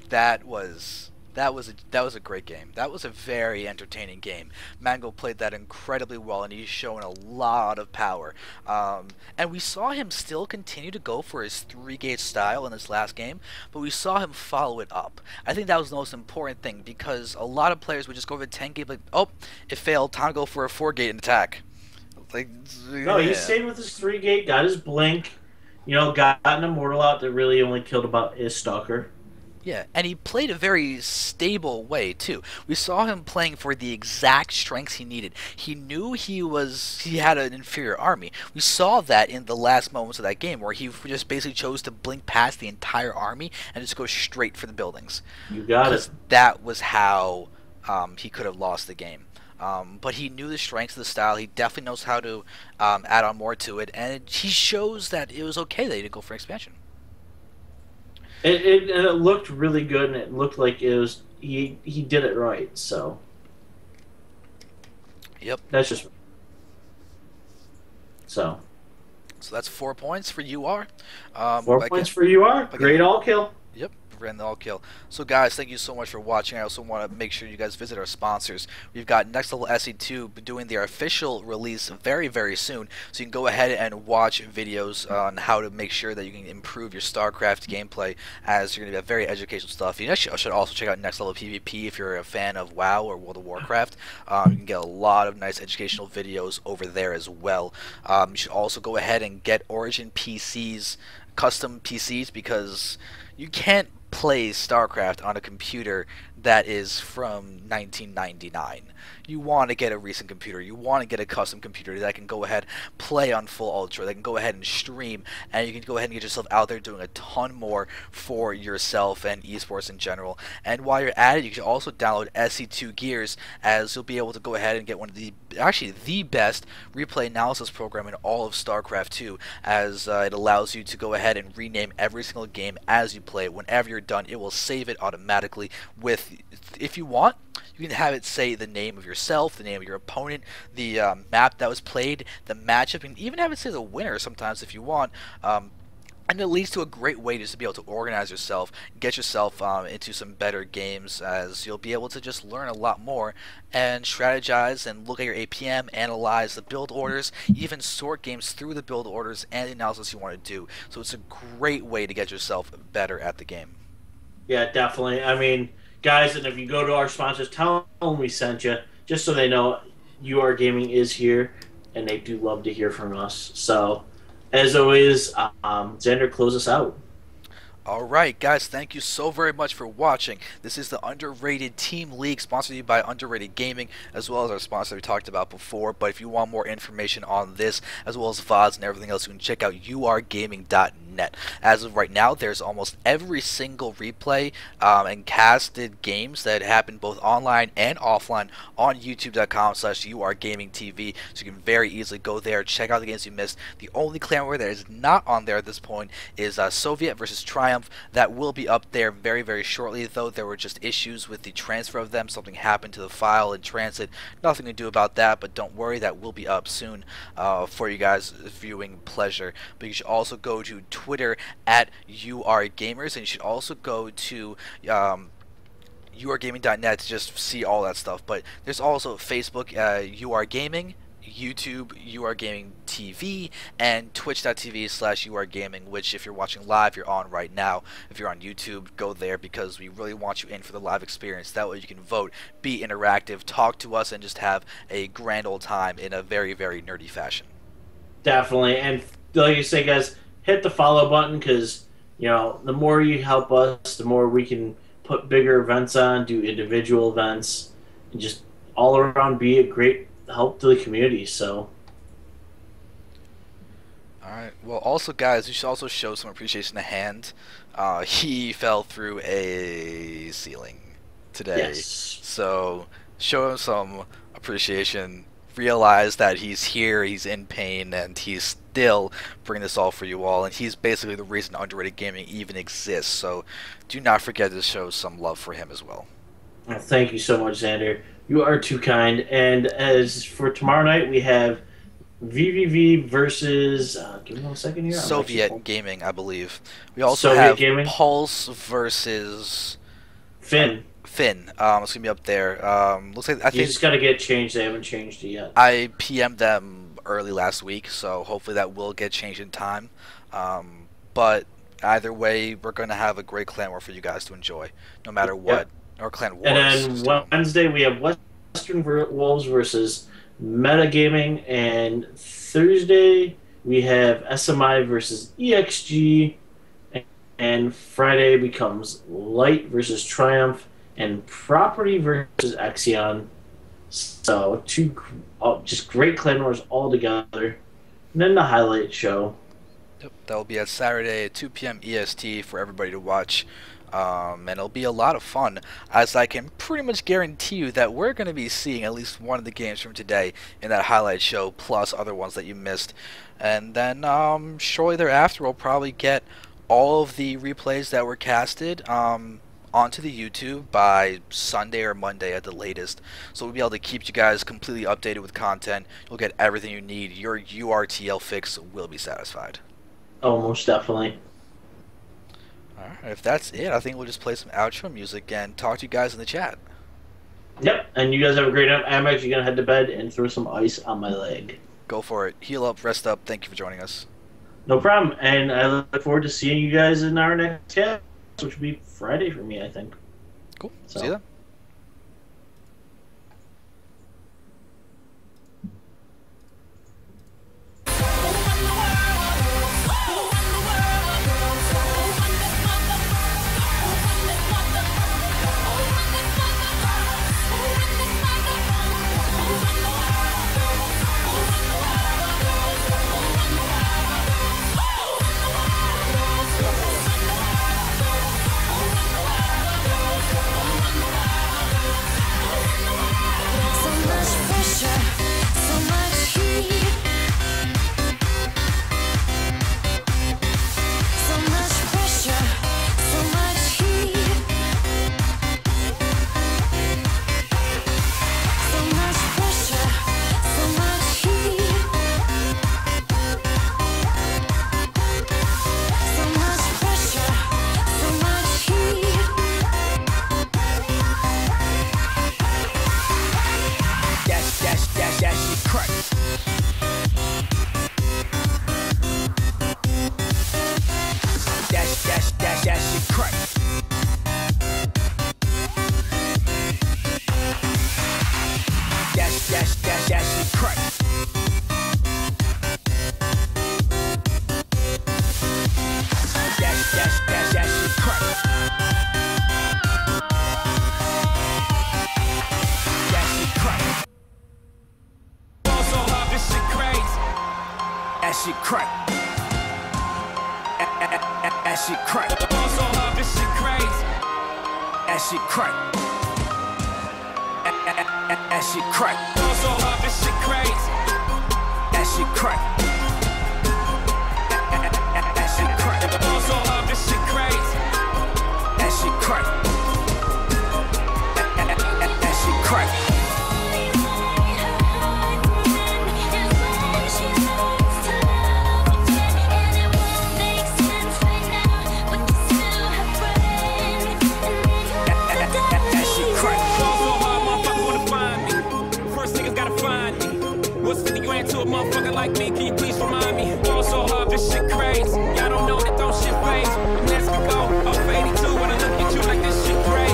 S1: That was a great game. That was a very entertaining game. Mango played that incredibly well, and he's showing a lot of power. And we saw him still continue to go for his 3-gate style in this last game, but we saw him follow it up. I think that was the most important thing, because a lot of players would just go for the 10-gate, like, oh, it failed, time to go for a 4-gate and attack. Like,
S4: No, he stayed with his 3-gate, got his blink, got an immortal out that really only killed about his Stalker.
S1: Yeah, and he played a very stable way too. We saw him playing for the exact strengths he needed. He knew he had an inferior army. We saw that in the last moments of that game, where he just basically chose to blink past the entire army and just go straight for the buildings.
S4: You got it.
S1: That was how he could have lost the game. But he knew the strengths of the style. He definitely knows how to add on more to it, and he shows that it was okay that he didn't go for expansion.
S4: It looked really good, and it looked like it was he did it right. So,
S1: yep,
S4: that's just
S1: so that's 4 points for UR.
S4: 4 points for UR. Great all kill.
S1: Yep, never end all kill. So guys, thank you so much for watching. I also want to make sure you guys visit our sponsors. We've got Next Level SE2 doing their official release very, very soon. So you can go ahead and watch videos on how to make sure that you can improve your StarCraft gameplay, as you're going to have very educational stuff. You should also check out Next Level PvP if you're a fan of WoW or World of Warcraft. You can get a lot of nice educational videos over there as well. You should also go ahead and get Origin PCs, custom PCs, because you can't play StarCraft on a computer that is from 1999. You want to get a recent computer. You want to get a custom computer that can go ahead, play on full ultra, that can go ahead and stream, and you can go ahead and get yourself out there doing a ton more for yourself and esports in general. And while you're at it, you can also download SE2 Gears, as you'll be able to go ahead and get one of the, actually the best replay analysis program in all of StarCraft 2, as it allows you to go ahead and rename every single game as you play it. Whenever you're done, it will save it automatically with, if you want, you can have it say the name of yourself, the name of your opponent, the map that was played, the matchup, and even have it say the winner sometimes if you want. And it leads to a great way just to be able to organize yourself, get yourself into some better games, as you'll be able to just learn a lot more and strategize and look at your APM, analyze the build orders, even sort games through the build orders and the analysis you want to do. So it's a great way to get yourself better at the game.
S4: Yeah, definitely. I mean, guys, and if you go to our sponsors, tell them we sent you, just so they know UR Gaming is here, and they do love to hear from us. So, as always, Xander, close us out.
S1: Alright guys, thank you so very much for watching. This is the Underrated Team League, sponsored to you by Underrated Gaming, as well as our sponsor we talked about before. But if you want more information on this, as well as VODs and everything else, you can check out urgaming.net. As of right now, there's almost every single replay and casted games that happen both online and offline on youtube.com/urgamingtv, so you can very easily go there, check out the games you missed. The only clan war that is not on there at this point is Soviet versus Triumph. That will be up there very, very shortly, though there were just issues with the transfer of them. Something happened to the file in transit. Nothing to do about that, but don't worry, that will be up soon for you guys' viewing pleasure. But you should also go to Twitter at URGamers, and you should also go to urgaming.net to just see all that stuff. But there's also Facebook, URGaming, YouTube, URGaming TV, and twitch.tv/URGaming, which if you're watching live, you're on right now. If you're on YouTube, go there, because we really want you in for the live experience. That way you can vote, be interactive, talk to us, and just have a grand old time in a very, very nerdy fashion.
S4: Definitely. And like you say, guys, hit the follow button, because, you know, the more you help us, the more we can put bigger events on, do individual events, and just all around be a great help to the community. So
S1: alright, well also guys, you should also show some appreciation to Hand. He fell through a ceiling today.
S4: yes,
S1: So show him some appreciation, realize that he's here, he's in pain, and he's still bringing this all for you all, and he's basically the reason Underrated Gaming even exists. So do not forget to show some love for him as well.
S4: well, thank you so much, Xander. You are too kind. And as for tomorrow night, we have VVV versus give me 1 second here.
S1: Soviet Gaming, I believe. We also
S4: Soviet
S1: have
S4: Gaming?
S1: Pulse versus
S4: Finn.
S1: Finn. It's gonna be up there. Looks like I
S4: You
S1: think
S4: just got to get changed. They haven't changed it yet.
S1: I PM'd them early last week, so hopefully that will get changed in time. But either way, we're gonna have a great clan war for you guys to enjoy, no matter what.
S4: Yep.
S1: Or clan wars.
S4: And then Wednesday we have Western Wolves versus Metagaming, and Thursday we have SMI versus EXG, and Friday becomes Light versus Triumph, and Property versus Exion. So just great clan wars all together, and then the highlight show.
S1: Yep, that will be at Saturday at 2 p.m. EST for everybody to watch. And it'll be a lot of fun, as I can pretty much guarantee you that we're going to be seeing at least one of the games from today in that highlight show, plus other ones that you missed. And then shortly thereafter, we'll probably get all of the replays that were casted onto the YouTube by Sunday or Monday at the latest. So we'll be able to keep you guys completely updated with content. You'll get everything you need. Your URTL fix will be satisfied.
S4: Oh, most definitely.
S1: Alright, if that's it, I think we'll just play some outro music and talk to you guys in the chat.
S4: Yep, and you guys have a great night. I'm actually gonna head to bed and throw some ice on my leg.
S1: Go for it. Heal up, rest up. Thank you for joining us.
S4: No problem, and I look forward to seeing you guys in our next cast, which will be Friday for me, I think.
S1: Cool.
S4: So.
S1: See you then.
S2: So much pressure, so much heat. So much pressure, so much heat. So much pressure, so much heat. So much pressure, so much heat.
S3: That shit crack. That shit crack. That shit crack. That shit crack. That shit crack. So hard, this shit crazy. That shit crack. That shit crack. So hard, this shit crazy. That shit crack. That shit crack. So hard, this shit crazy. That shit crack. That shit crack. So hard, this shit crazy. That shit crack. That shit crack. That shit crack. So hard, motherfucker wanna find me. First niggas gotta find me. What's 50 grand to a motherfucker like me? Can you please remind me? Fall so hard, this shit crazy. Y'all don't know that don't shit phase. Let's go. Off 82 when I look at you like this shit crazy.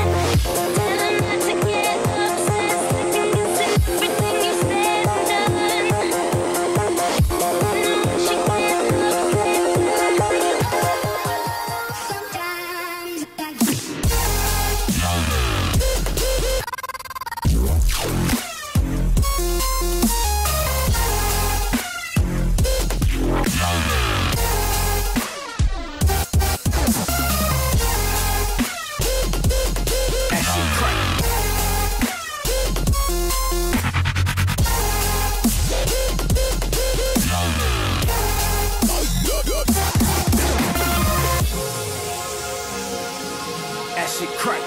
S3: That shit crack.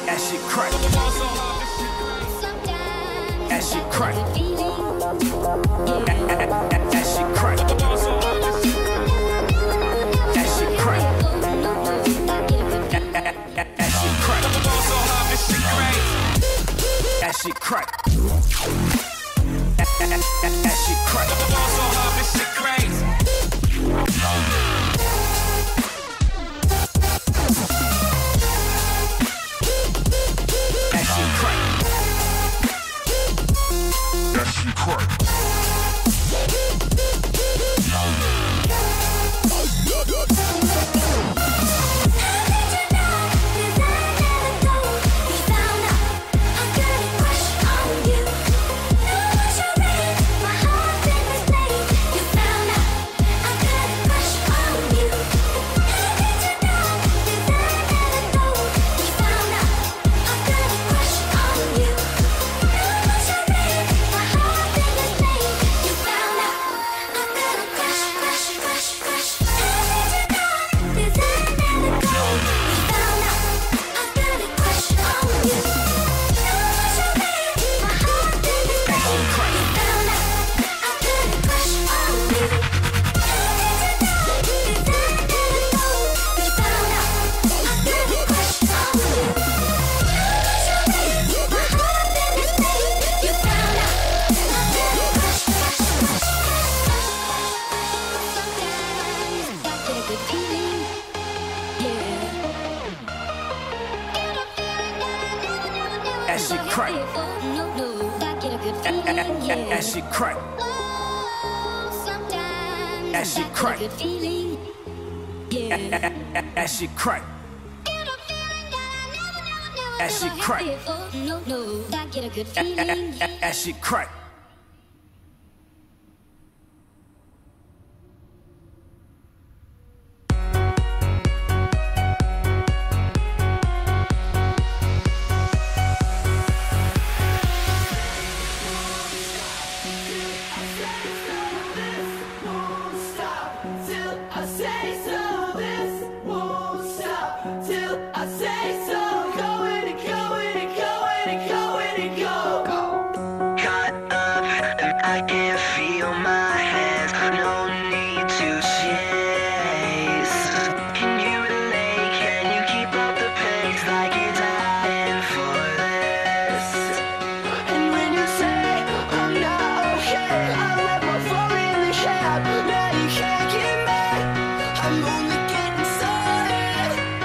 S3: That shit crack. That shit crack. That shit crack. That shit crack. That shit crack. That shit crack. That shit crack. That shit crack. This shit crazy. That shit crack. That shit crack.
S2: feeling, yeah.
S3: That shit crack.
S2: Oh, sometimes
S3: That shit
S2: I get
S3: crack.
S2: a good feeling, yeah.
S3: That shit crack.
S2: Get a feeling that I never
S3: That shit
S2: had
S3: crack.
S2: before. No, no, I get a good feeling.
S3: That shit crack.
S5: I can feel my hands, no need to chase. Can you relate? Can you keep up the pace like you're dying for this? And when you say I'm not okay, I let my phone in the cab. Now you can't get mad. I'm only getting started,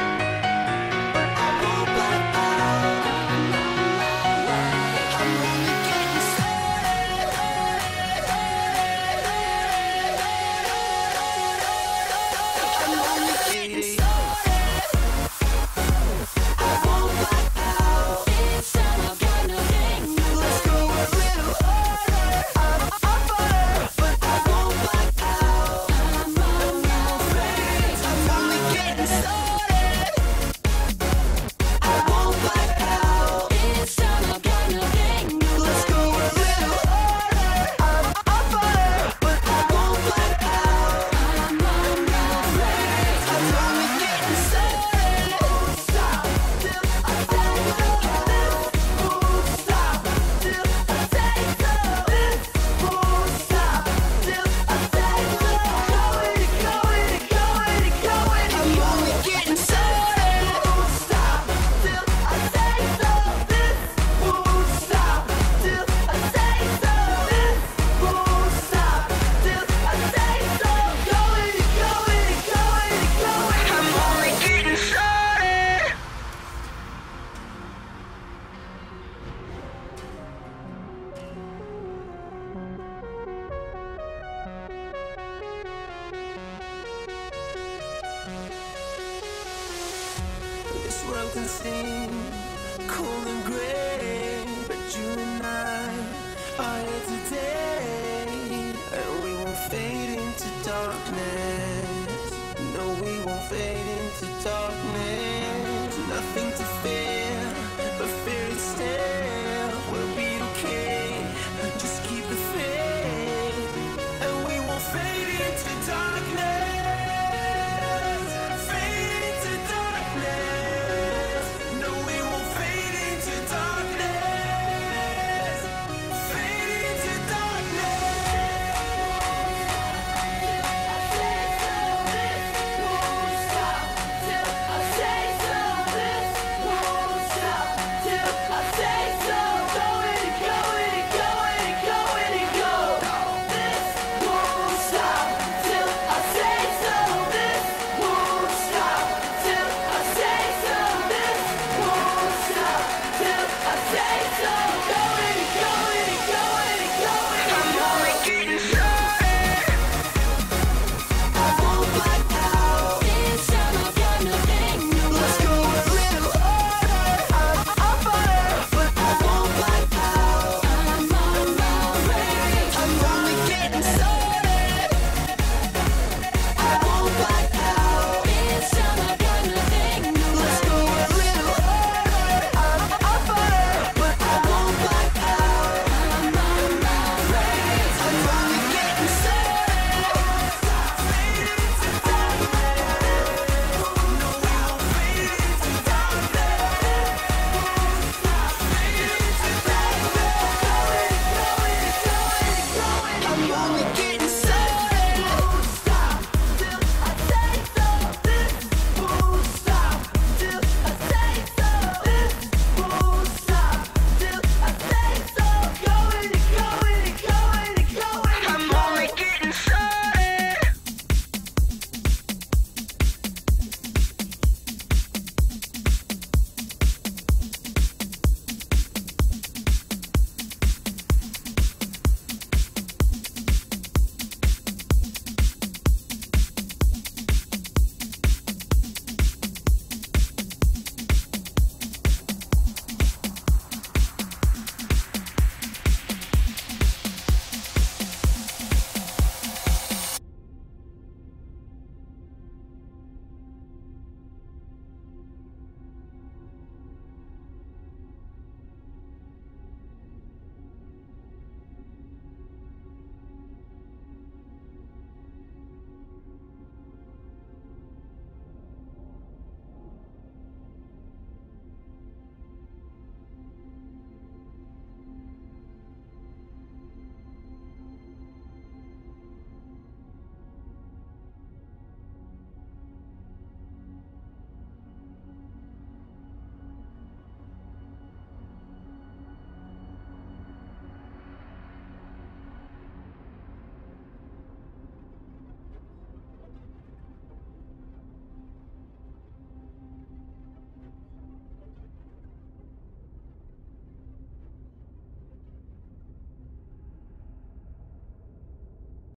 S5: but I won't back out. I'm only getting started. I'm only getting started. I won't back out.
S2: It's all I've got, no thing.
S5: Let's go a little harder. I'm better, but I won't back out. I'm only getting started. I won't back out.
S2: It's all I've got, no thing.
S5: Let's go a little harder. I'm better, but I won't back out. I'm only getting started. Won't stop till I say so. Won't stop till I say so. Won't stop till I say so. Going, going, going, going. I'm only getting started. Won't stop till I say so. This won't stop till I say so. This won't stop till I say so. Going, going, going, going. I'm only getting started. This world can seem cold and gray, but you and I are here today, and we won't fade into darkness. No, we won't fade